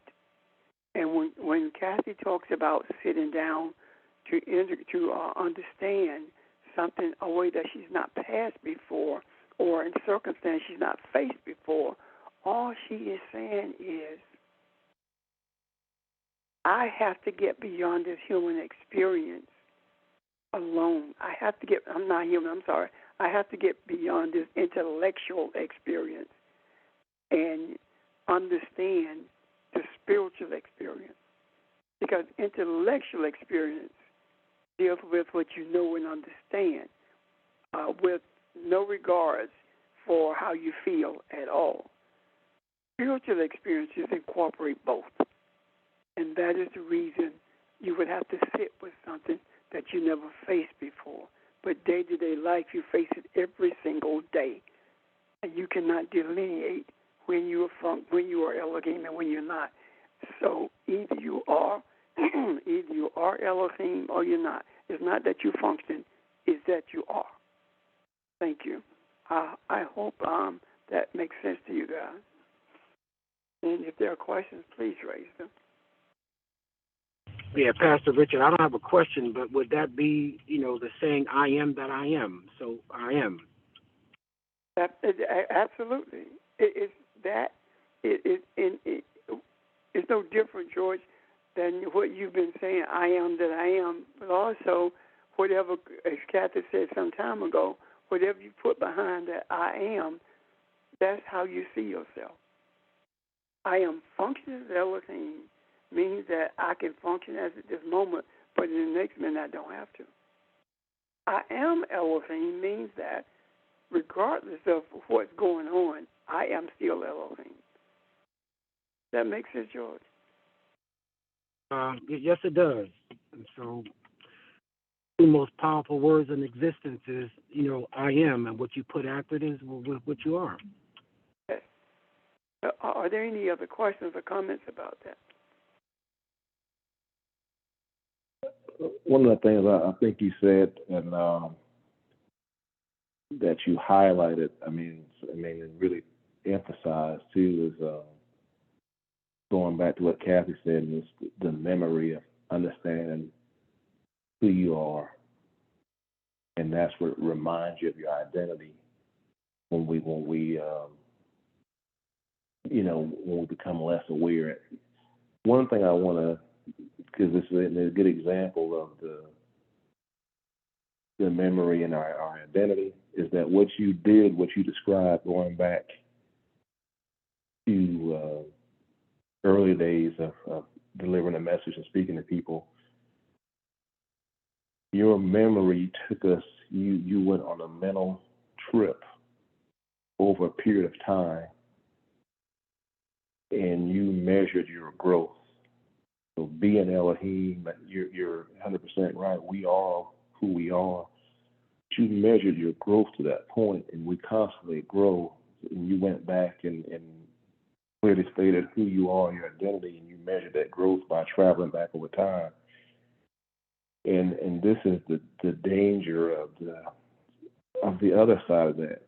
And when Kathy talks about sitting down to understand something, a way that she's not passed before, or in circumstance she's not faced before, all she is saying is, I have to get beyond this human experience alone. I have to get beyond this intellectual experience and understand the spiritual experience. Because intellectual experience deals with what you know and understand, with no regards for how you feel at all. Spiritual experiences incorporate both. And that is the reason you would have to sit with something that you never faced before. But day-to-day life, you face it every single day. And you cannot delineate when you are Elohim and when you're not. So either you are Elohim or you're not. It's not that you function, it's that you are. Thank you. I hope that makes sense to you guys. And if there are questions, please raise them. Yeah, Pastor Richard, I don't have a question, but would that be, the saying, I am that I am, so I am? Absolutely. It's no different, George, than what you've been saying, I am that I am, but also whatever, as Kathy said some time ago, whatever you put behind that I am, that's how you see yourself. I am functioning as Elohim means that I can function as at this moment, but in the next minute I don't have to. I am Elohim means that regardless of what's going on, I am still Elohim. That makes sense, George? Yes, it does. And so the most powerful words in existence is, I am, and what you put after it is what you are. Yes. Are there any other questions or comments about that? One of the things I think you said, and that you highlighted, it really emphasize too is going back to what Kathy said, is the memory of understanding who you are, and that's what reminds you of your identity when we become less aware. One thing I want to, because this is a good example of the memory and our identity, is that what you did, what you described, going back to early days of delivering a message and speaking to people, your memory took us, you went on a mental trip over a period of time, and you measured your growth. So being Elohim, you're 100% right. We are who we are. You measured your growth to that point, and we constantly grow. And you went back and clearly stated who you are, your identity, and you measured that growth by traveling back over time. And this is the danger of the other side of that,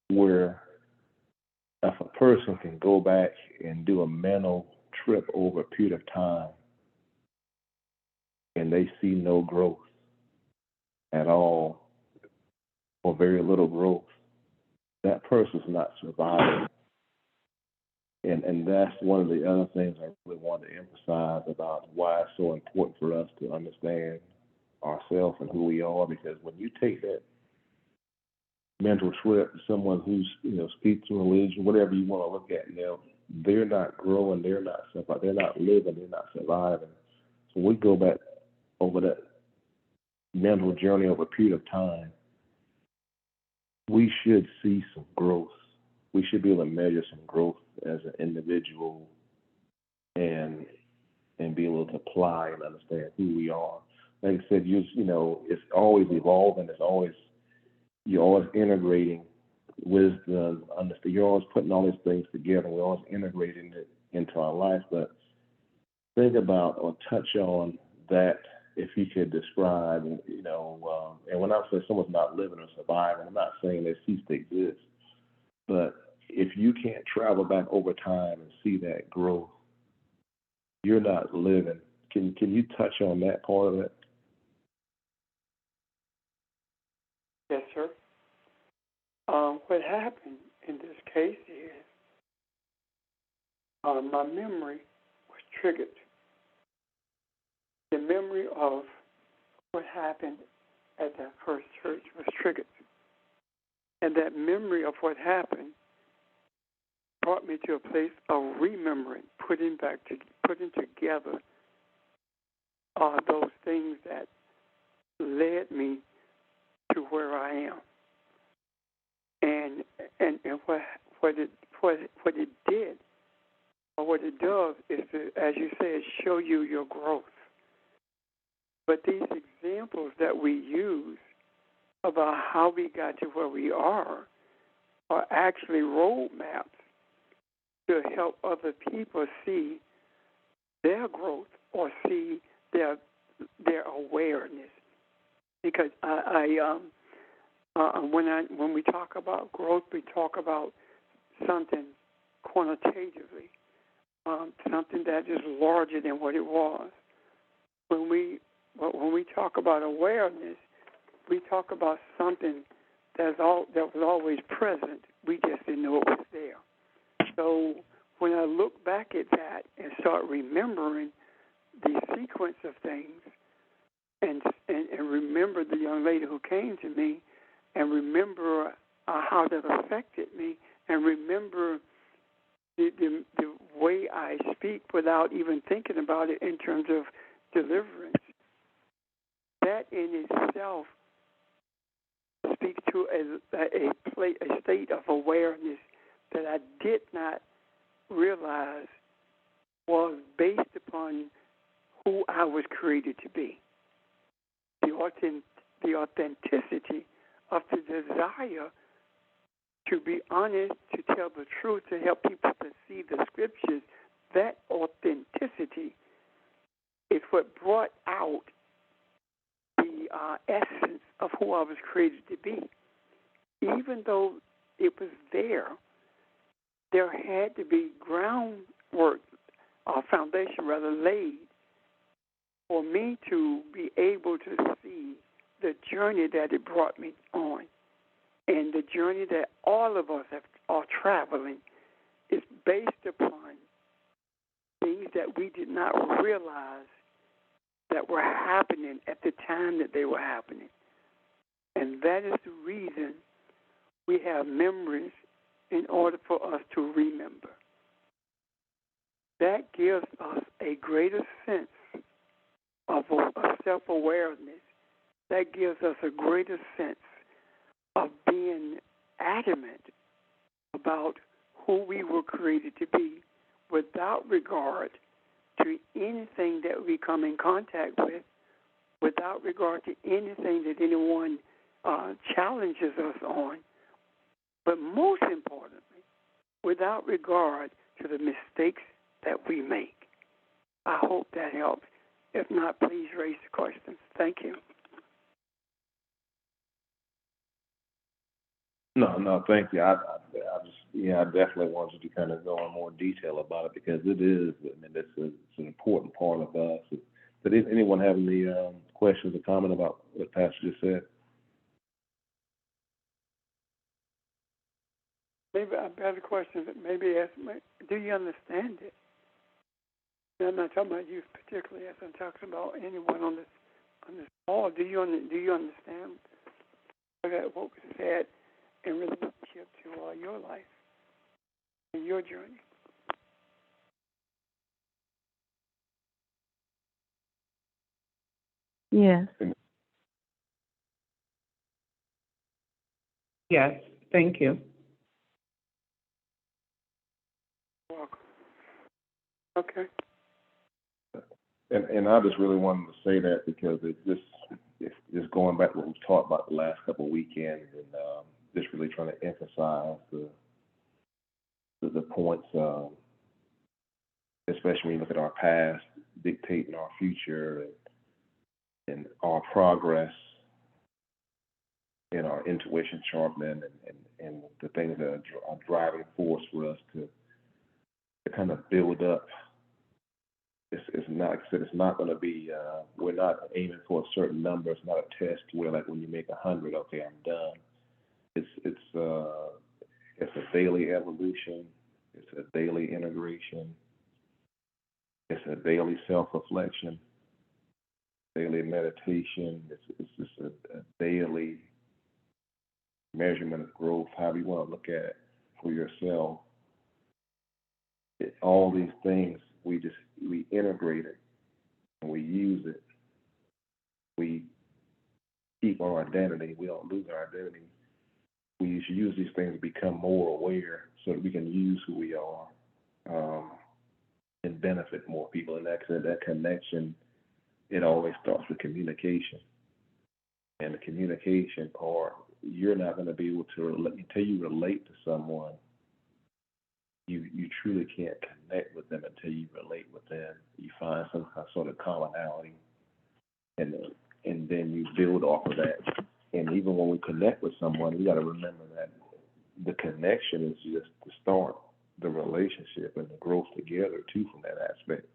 where if a person can go back and do a mental trip over a period of time and they see no growth at all or very little growth, that person's not surviving. And that's one of the other things I really want to emphasize about why it's so important for us to understand ourselves and who we are, because when you take that mental trip to someone who's, speaks to religion, whatever you want to look at, they're not growing, they're not living, they're not surviving. So we go back over that mental journey over a period of time, we should see some growth. We should be able to measure some growth as an individual and be able to apply and understand who we are. Like I said, it's always evolving. You're always integrating wisdom, understand. You're always putting all these things together. We're always integrating it into our life. But think about or touch on that, if you could describe, and when I say someone's not living or surviving, I'm not saying they cease to exist. But if you can't travel back over time and see that growth, you're not living. Can you touch on that part of it? Yes, sir. What happened in this case is my memory was triggered. The memory of what happened at that first church was triggered. And that memory of what happened brought me to a place of remembering, putting together those things that led me to where I am. And what it did, or what it does, is to, as you said, show you your growth. But these examples that we use about how we got to where we are actually roadmaps to help other people see their growth or see their awareness. Because when we talk about growth, we talk about something quantitatively, something that is larger than what it was. When we talk about awareness, we talk about something that was always present. We just didn't know it was there. So when I look back at that and start remembering the sequence of things, and remember the young lady who came to me, and remember how that affected me, and remember the way I speak without even thinking about it in terms of deliverance, that in itself speaks to a state of awareness that I did not realize was based upon who I was created to be. The authenticity of the desire to be honest, to tell the truth, to help people to see the scriptures, that authenticity is what brought out the essence of who I was created to be. Even though it was there, there had to be groundwork, foundation rather, laid for me to be able to see the journey that it brought me on. And the journey that all of us are traveling is based upon things that we did not realize that were happening at the time that they were happening. And that is the reason we have memories in order for us to remember. That gives us a greater sense of self-awareness. That gives us a greater sense of being adamant about who we were created to be without regard to anything that we come in contact with, without regard to anything that anyone challenges us on, but most importantly, without regard to the mistakes that we make. I hope that helps. If not, please raise the questions. Thank you. No, thank you. I definitely wanted you to kind of go in more detail about it because it is, I mean, it's an important part of us. But if anyone have any questions or comment about what Pastor just said? Maybe a better question that maybe ask, do you understand it? And I'm not talking about you particularly, as I'm talking about anyone on this call. Do you understand what was said in relationship to your life and your journey? Yes. Yes, thank you. Welcome. Okay. And I just really wanted to say that because it's going back to what we've talked about the last couple of weekends, and just really trying to emphasize the points, especially when you look at our past dictating our future and our progress and our intuition sharpening and the things that are a driving force for us to kind of build up. It's not, like I said, it's not going to be, we're not aiming for a certain number. It's not a test where, like, when you make 100, okay, I'm done. It's a daily evolution. It's a daily integration. It's a daily self-reflection, daily meditation. It's just a daily measurement of growth, however you want to look at it for yourself. All these things, we integrate it and we use it. We keep our identity. We don't lose our identity. We should use these things to become more aware so that we can use who we are and benefit more people. And that connection, it always starts with communication. And the communication part, you're not going to be able to, until you relate to someone, you truly can't connect with them until you relate with them. You find some sort of commonality, and then you build off of that. And even when we connect with someone, we got to remember that the connection is just the start, the relationship and the growth together too from that aspect.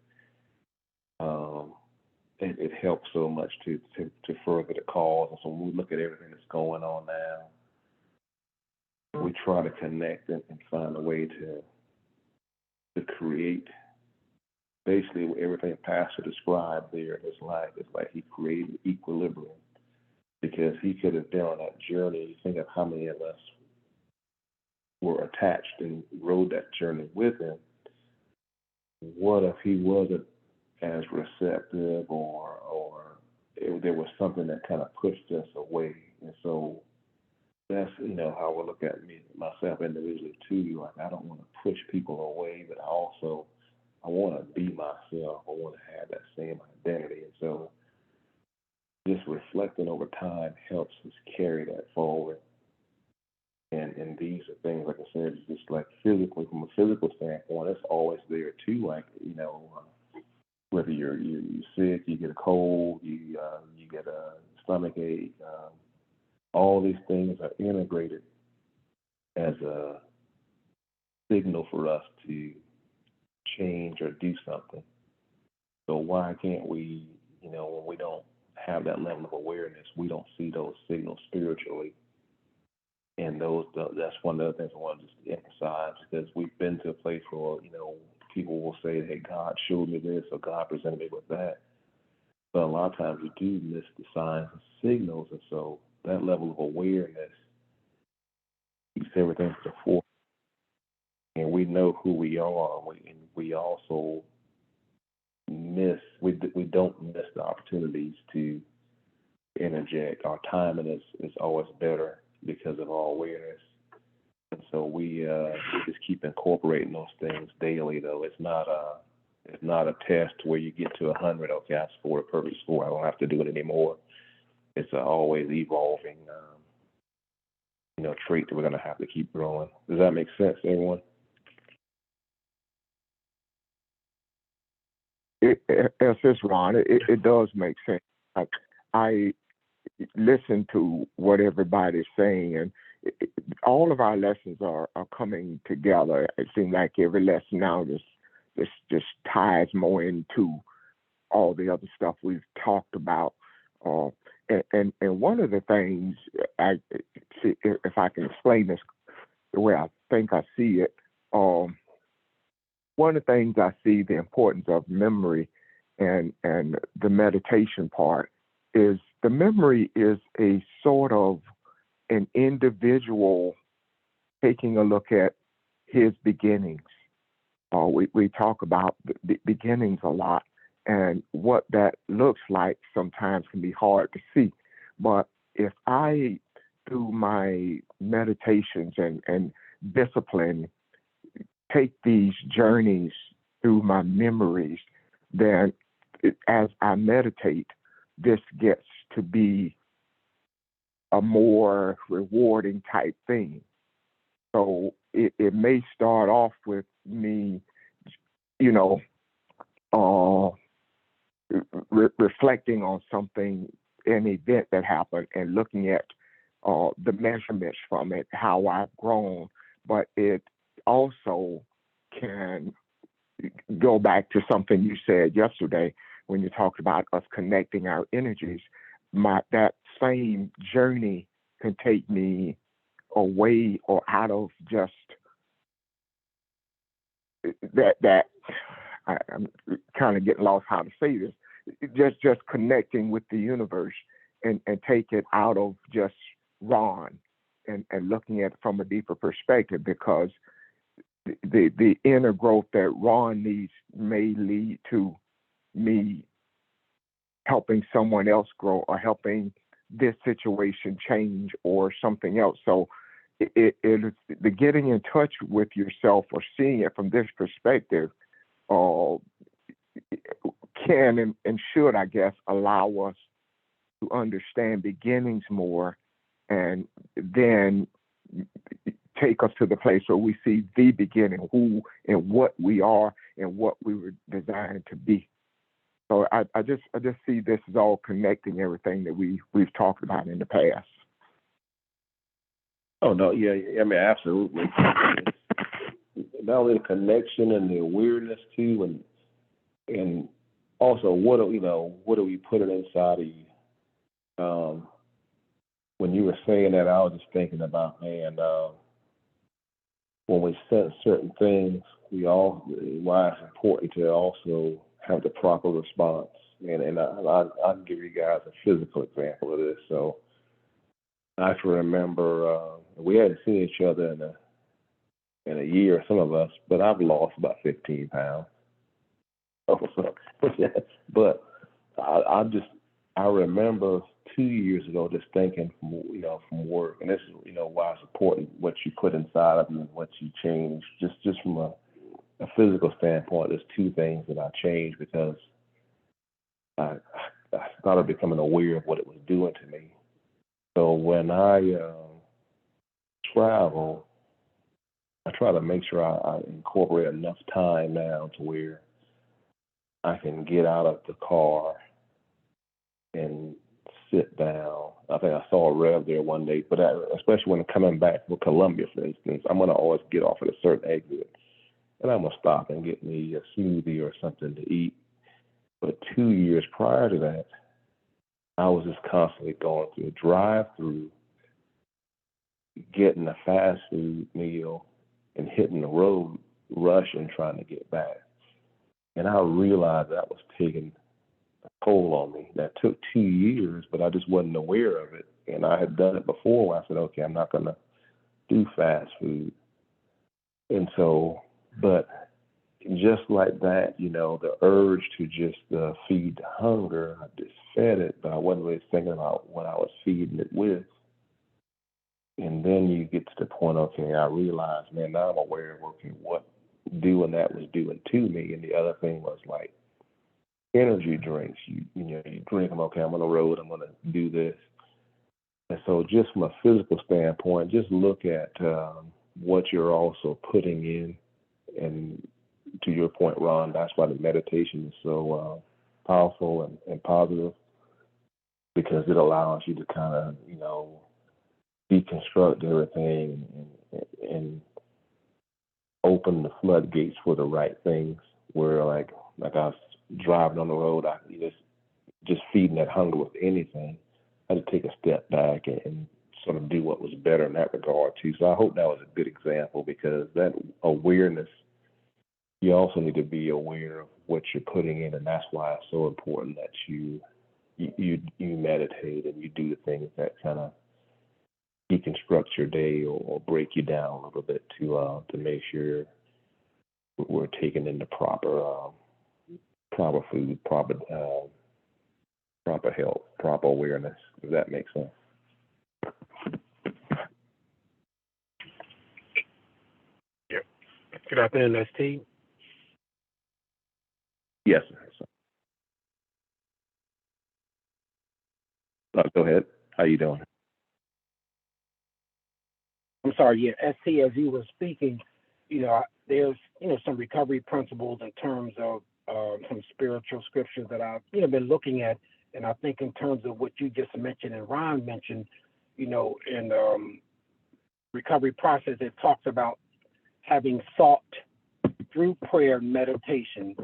It helps so much to further the cause. And so when we look at everything that's going on now, we try to connect and find a way to create basically everything Pastor described there in his life. It's like he created equilibrium because he could have been on that journey. Think of how many of us were attached and rode that journey with him. What if he wasn't as receptive or there was something that kind of pushed us away? And so that's, how I look at myself individually too. Like, I don't want to push people away, but I want to be myself. I want to have that same identity. And so just reflecting over time helps us carry that forward. And these are things, like I said, just like physically, from a physical standpoint, it's always there too. Like, whether you're sick, you get a cold, you get a stomach ache, all these things are integrated as signal for us to change or do something. So why can't we, when we don't have that level of awareness, we don't see those signals spiritually. And that's one of the things I want to just emphasize, because we've been to a place where, people will say, hey, God showed me this or God presented me with that. But a lot of times we do miss the signs and signals. And so that level of awareness keeps everything to the fore. And we know who we are. And we also we don't miss the opportunities to interject. Our timing is always better because of our awareness. And so we just keep incorporating those things daily. Though it's not a test where you get to 100. Okay, I scored a perfect score. I don't have to do it anymore. It's a always evolving, trait that we're going to have to keep growing. Does that make sense, everyone? Yes, it's Ron. It does make sense. I listen to what everybody's saying, and all of our lessons are coming together. It seems like every lesson now just ties more into all the other stuff we've talked about. And one of the things, I see, if I can explain this the way I think I see it, one of the things I see the importance of memory and the meditation part is the memory is a sort of an individual taking a look at his beginnings. We talk about the beginnings a lot, and what that looks like sometimes can be hard to see. But if I, through my meditations and discipline, take these journeys through my memories, then as I meditate, this gets to be a more rewarding type thing. So it may start off with me, reflecting on something, an event that happened, and looking at the measurements from it, how I've grown. But it also can go back to something you said yesterday when you talked about us connecting our energies. That same journey can take me away or out of just that. I'm kind of getting lost how to say this. Just connecting with the universe and take it out of just Ron and looking at it from a deeper perspective, because the inner growth that Ron needs may lead to me helping someone else grow or helping this situation change or something else. So it is the getting in touch with yourself or seeing it from this perspective can and should, I guess, allow us to understand beginnings more, and then take us to the place where we see the beginning, who and what we are and what we were designed to be. So I just see this as all connecting everything that we've talked about in the past. Oh no, yeah, I mean absolutely. Not only the connection and the awareness too, and also what do we put it inside of you? When you were saying that, I was just thinking about, man, when we sense certain things, why it's important to also have the proper response. And I'll give you guys a physical example of this. So I can remember we hadn't seen each other in a year, some of us, but I've lost about 15 pounds. But I remember 2 years ago just thinking from work, and this is why it's important what you put inside of you and what you change. Just from a physical standpoint, there's two things that I changed because I started becoming aware of what it was doing to me. So when I travel, I try to make sure I incorporate enough time now to where I can get out of the car and sit down. I think I saw a Rev there one day, but especially when I'm coming back from Columbia, for instance, I'm going to always get off at a certain exit, and I'm going to stop and get me a smoothie or something to eat. But 2 years prior to that, I was just constantly going through a drive-through, getting a fast food meal, and hitting the road, rushing, trying to get back. And I realized that was taking a toll on me. That took 2 years, but I just wasn't aware of it. And I had done it before where I said, okay, I'm not going to do fast food. And so, but just like that, the urge to just feed the hunger, I just fed it, but I wasn't really thinking about what I was feeding it with. And then you get to the point, okay, I realized, man, now I'm aware of, okay, what doing that was doing to me. And the other thing was like energy drinks. You drink them, okay, I'm on the road, I'm going to do this. And so just from a physical standpoint, just look at what you're also putting in. And to your point, Ron, that's why the meditation is so powerful and positive, because it allows you to kind of, deconstruct everything and open the floodgates for the right things. Where like I was driving on the road, I just feeding that hunger with anything. I had to take a step back and sort of do what was better in that regard too. So I hope that was a good example, because that awareness, you also need to be aware of what you're putting in, and that's why it's so important that you meditate and you do the things that kind of deconstruct your day or break you down a little bit to make sure we're taking in the proper food, proper health, proper awareness. Does that make sense? Yeah. Good afternoon, ST. Yes, sir. Go ahead. How you doing? I'm sorry, yeah, ST, as you were speaking, there's, some recovery principles in terms of some spiritual scriptures that I've, been looking at. And I think in terms of what you just mentioned and Ron mentioned, in recovery process, it talks about having sought through prayer and meditation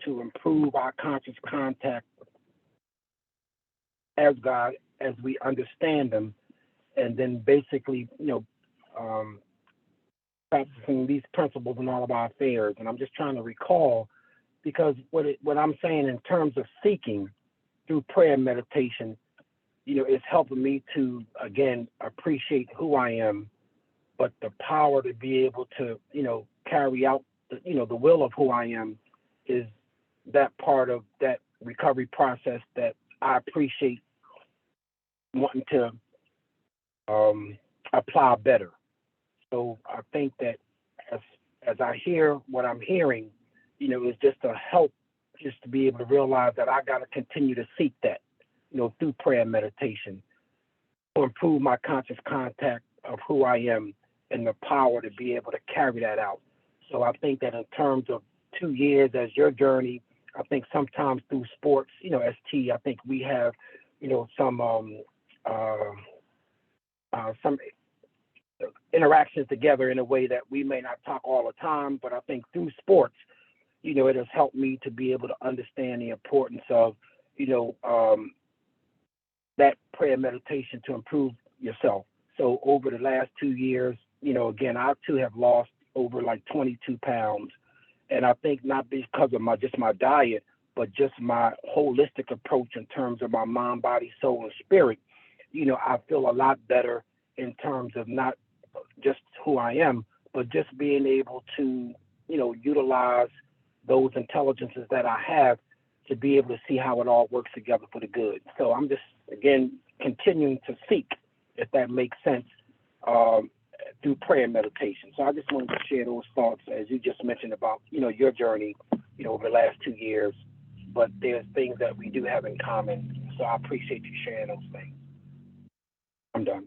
to improve our conscious contact as God, as we understand them, and then basically, practicing these principles in all of our affairs. And I'm just trying to recall, because what I'm saying in terms of seeking through prayer and meditation, it's helping me to, again, appreciate who I am, but the power to be able to, carry out, the will of who I am is that part of that recovery process that I appreciate wanting to apply better. So I think that as I hear what I'm hearing, is just to help, just to be able to realize that I got to continue to seek that, through prayer and meditation, to improve my conscious contact of who I am and the power to be able to carry that out. So I think that in terms of 2 years as your journey, I think sometimes through sports, ST, I think we have, some interactions together in a way that we may not talk all the time, but I think through sports, it has helped me to be able to understand the importance of, that prayer meditation to improve yourself. So over the last 2 years, again, I too have lost over like 22 pounds. And I think not because of my diet, but just my holistic approach in terms of my mind, body, soul, and spirit. I feel a lot better in terms of not just who I am, but just being able to, utilize those intelligences that I have to be able to see how it all works together for the good. So I'm just, again, continuing to seek, if that makes sense, through prayer and meditation. So I just wanted to share those thoughts, as you just mentioned about, your journey, over the last 2 years. But there's things that we do have in common. So I appreciate you sharing those things. I'm done.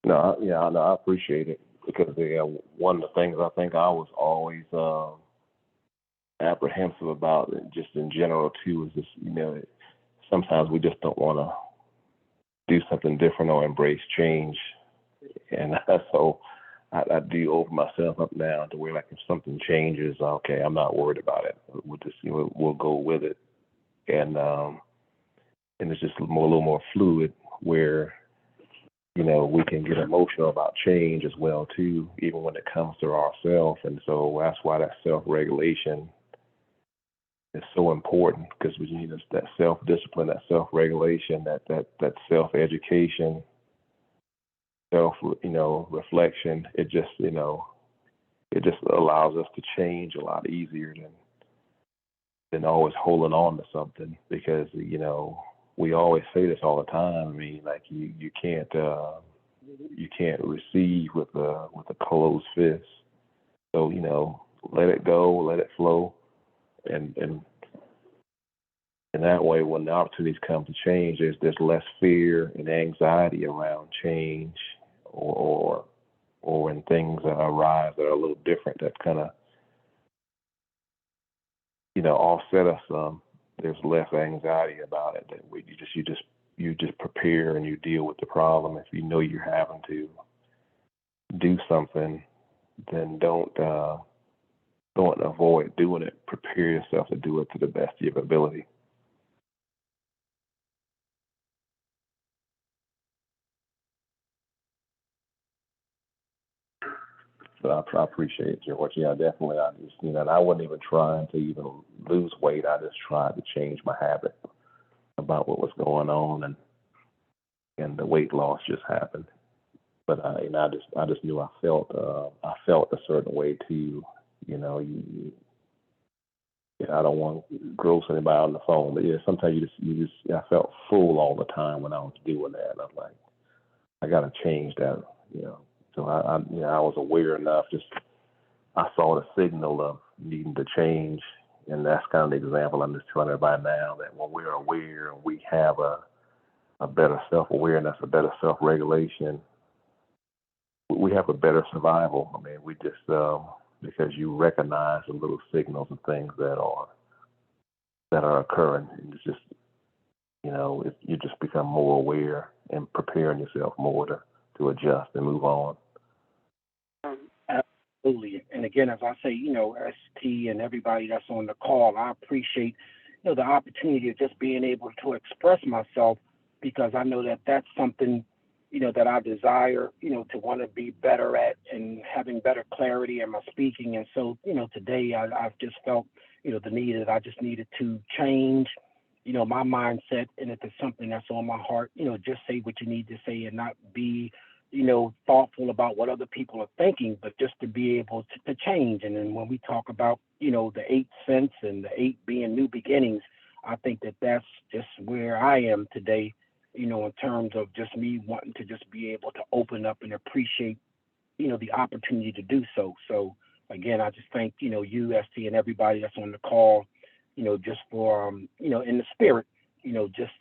No, I appreciate it, because one of the things I think I was always apprehensive about, just in general too, is this, sometimes we just don't want to do something different or embrace change. And so I do open myself up now to where, like, if something changes, okay, I'm not worried about it. We'll just, we'll go with it. And it's just a little more fluid where, we can get emotional about change as well too, even when it comes to ourselves. And so that's why that self-regulation is so important, because we need that self-discipline, that self-regulation, that self-education, reflection. It just, it just allows us to change a lot easier than always holding on to something, because, we always say this all the time. I mean, like, you can't receive with a closed fist. So, let it go, let it flow, and in that way, when the opportunities come to change, there's less fear and anxiety around change, or when things arise that are a little different, that kind of offset us some. There's less anxiety about it. That you just prepare and you deal with the problem. If you know you're having to do something, then don't avoid doing it. Prepare yourself to do it to the best of your ability. So I appreciate George. Yeah, definitely. I just, and I wasn't even trying to even lose weight. I just tried to change my habit about what was going on, and the weight loss just happened. But I just knew I felt a certain way too. I don't want to gross anybody on the phone, but yeah, sometimes I felt full all the time when I was doing that. And I'm like, I got to change that. So I was aware enough. Just I saw the signal of needing to change, and that's kind of the example I'm just telling everybody now, that when we're aware and we have a better self-awareness, a better self-regulation, we have a better survival. I mean, we just because you recognize the little signals and things that are occurring, and it's just you just become more aware and preparing yourself more to adjust and move on. Absolutely. And again, as I say, ST and everybody that's on the call, I appreciate, the opportunity of just being able to express myself, because I know that that's something, that I desire, to want to be better at, and having better clarity in my speaking. And so, today I've just felt, the need that I just needed to change, my mindset. And if it's something that's on my heart, just say what you need to say and not be, thoughtful about what other people are thinking, but just to be able to change. And then when we talk about, the 8 cents and the 8 being new beginnings, I think that that's just where I am today, in terms of just me wanting to just be able to open up and appreciate, the opportunity to do so. So again, I just thank, you, ST, and everybody that's on the call, just for, in the spirit, just,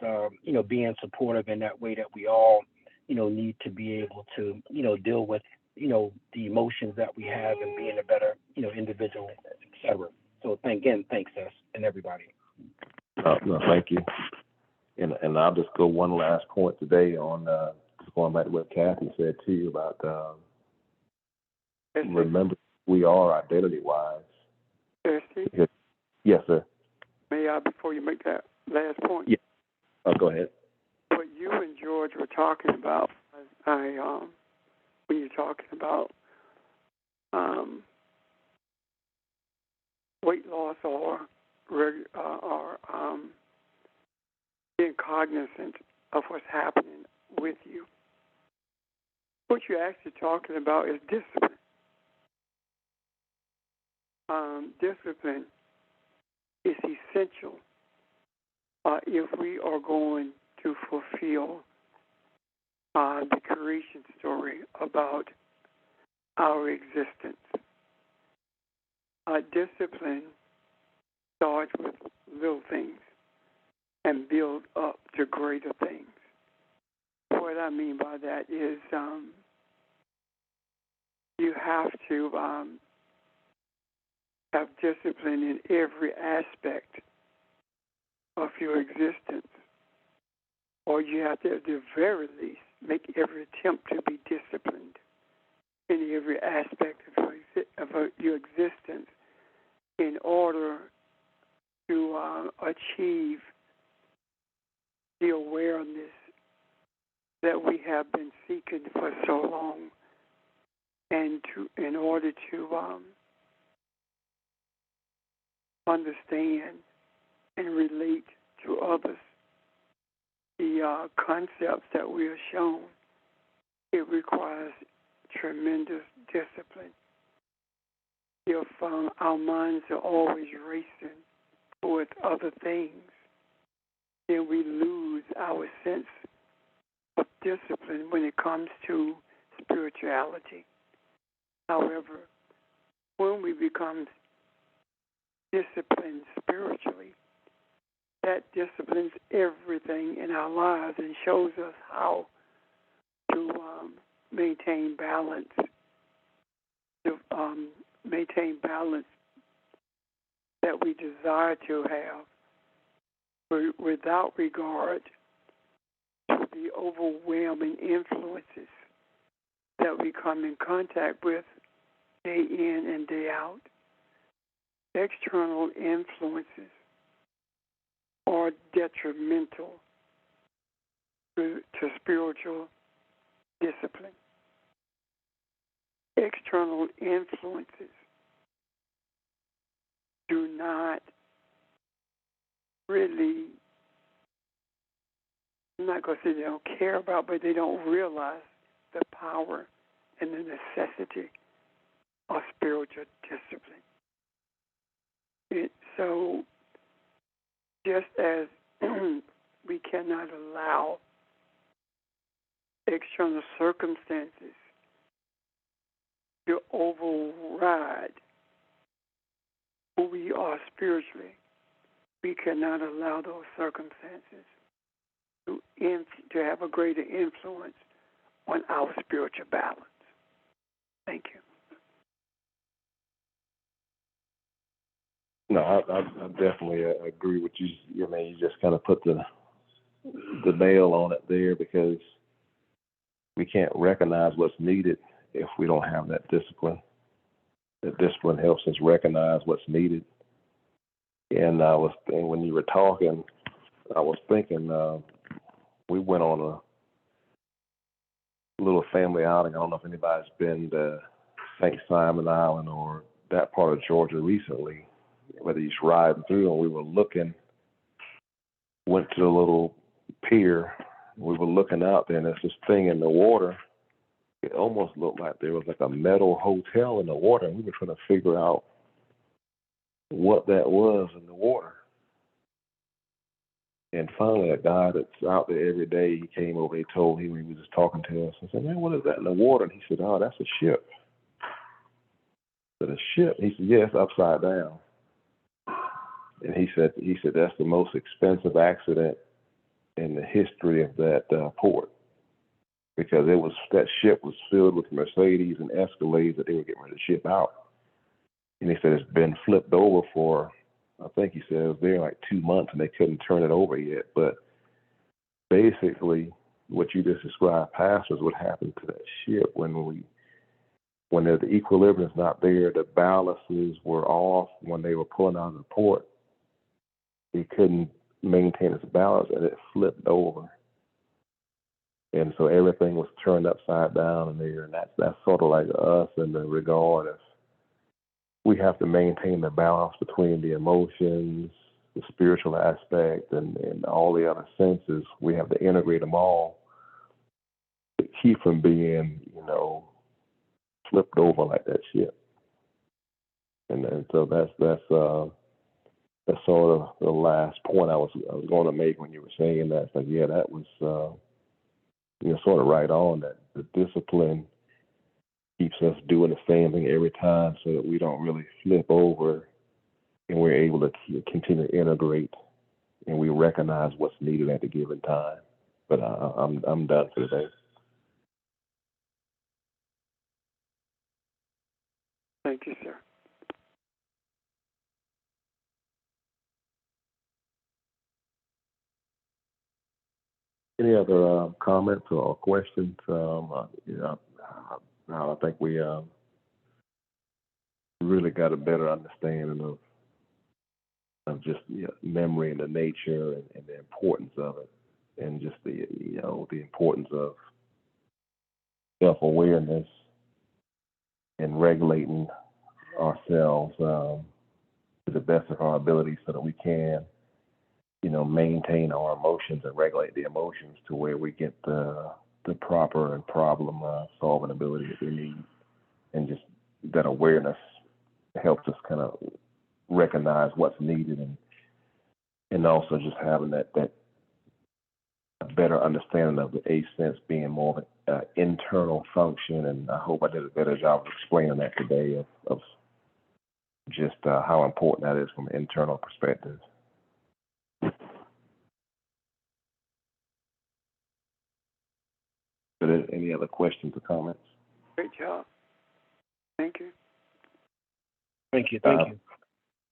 being supportive in that way that we all, need to be able to, deal with, the emotions that we have, and being a better, individual, et cetera. So thanks, us and everybody. No, thank you. And I'll just go one last point today on just going back to what Kathy said too about remember who we are identity-wise. Yes, sir. May I, before you make that last point? Yeah. Oh, go ahead. What you and George were talking about, when you're talking about weight loss or being cognizant of what's happening with you, what you're actually talking about is discipline. Discipline is essential if we are going to fulfill the creation story about our existence. Discipline starts with little things and build up to greater things. What I mean by that is you have to have discipline in every aspect of your existence or you have to, at the very least, make every attempt to be disciplined in every aspect of your existence in order to achieve the awareness that we have been seeking for so long, and in order to understand and relate to others the concepts that we are shown, it requires tremendous discipline. If our minds are always racing towards other things, then we lose our sense of discipline when it comes to spirituality. However, when we become disciplined spiritually, that disciplines everything in our lives and shows us how to maintain balance, that we desire to have, without regard to the overwhelming influences that we come in contact with day in and day out. External influences are detrimental to spiritual discipline. External influences do not really, I'm not going to say they don't care about, but they don't realize the power and the necessity of spiritual discipline. So just as we cannot allow external circumstances to override who we are spiritually, we cannot allow those circumstances to have a greater influence on our spiritual balance. Thank you. No, I definitely agree with you. I mean, you just kind of put the nail on it there, because we can't recognize what's needed if we don't have that discipline. The discipline helps us recognize what's needed. And when you were talking, I was thinking we went on a little family outing. I don't know if anybody's been to St. Simon Island or that part of Georgia recently, whether you're riding through, and we went to a little pier. We were looking out there, and there's this thing in the water. It almost looked like there was like a metal hotel in the water, and we were trying to figure out what that was in the water. And finally, a guy that's out there every day, he came over, he told him, he was just talking to us. I said, man, what is that in the water? And he said, oh, that's a ship. I said, a ship? He said, yeah, it's upside down. And he said that's the most expensive accident in the history of that port, because that ship was filled with Mercedes and Escalades that they were getting ready to ship out. And he said it's been flipped over for, I think he said it was there like 2 months and they couldn't turn it over yet. But basically, what you just described, pastors, what happened to that ship when the equilibrium is not there, the ballasts were off when they were pulling out of the port. He couldn't maintain its balance, and it flipped over. And so everything was turned upside down in there. And that's sort of like us in the regard of we have to maintain the balance between the emotions, the spiritual aspect, and all the other senses. We have to integrate them all to keep from being, flipped over like that ship. And so that's sort of the last point I was going to make when you were saying that. But yeah, that was sort of right on, that the discipline keeps us doing the same thing every time, so that we don't really flip over, and we're able to continue to integrate, and we recognize what's needed at the given time. But I'm done for today. Thank you, sir. Any other comments or questions? I think we really got a better understanding of just memory and the nature and the importance of it, and just the importance of self-awareness and regulating ourselves to the best of our ability so that we can maintain our emotions and regulate the emotions to where we get the proper and problem solving ability that we need. And just that awareness helps us kind of recognize what's needed, and also just having that better understanding of the eighth sense being more of an internal function. And I hope I did a better job of explaining that today of just how important that is from an internal perspective. Are there any other questions or comments? Great job. Thank you. Thank you. Thank you.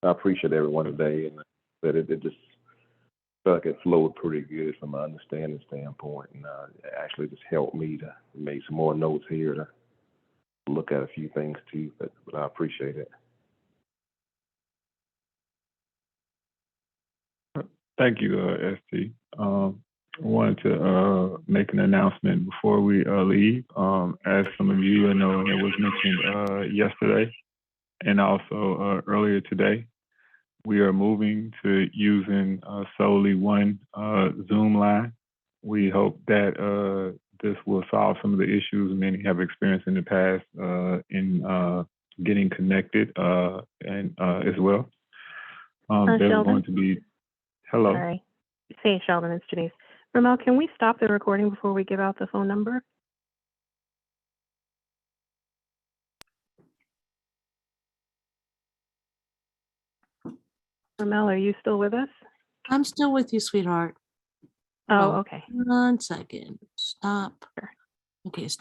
I appreciate everyone today, and that it just felt like it flowed pretty good from an understanding standpoint, and it actually just helped me to make some more notes here to look at a few things too. But I appreciate it. Thank you, ST. I wanted to make an announcement before we leave. As some of you know, and it was mentioned yesterday and also earlier today, we are moving to using solely one Zoom line. We hope that this will solve some of the issues many have experienced in the past in getting connected and as well. There's Sheldon? going to be, hello. Sorry. Hey, Sheldon, it's Denise. Ramel, can we stop the recording before we give out the phone number? Ramel, are you still with us? I'm still with you, sweetheart. Oh, okay. 1 second. Stop. Sure. Okay, stop.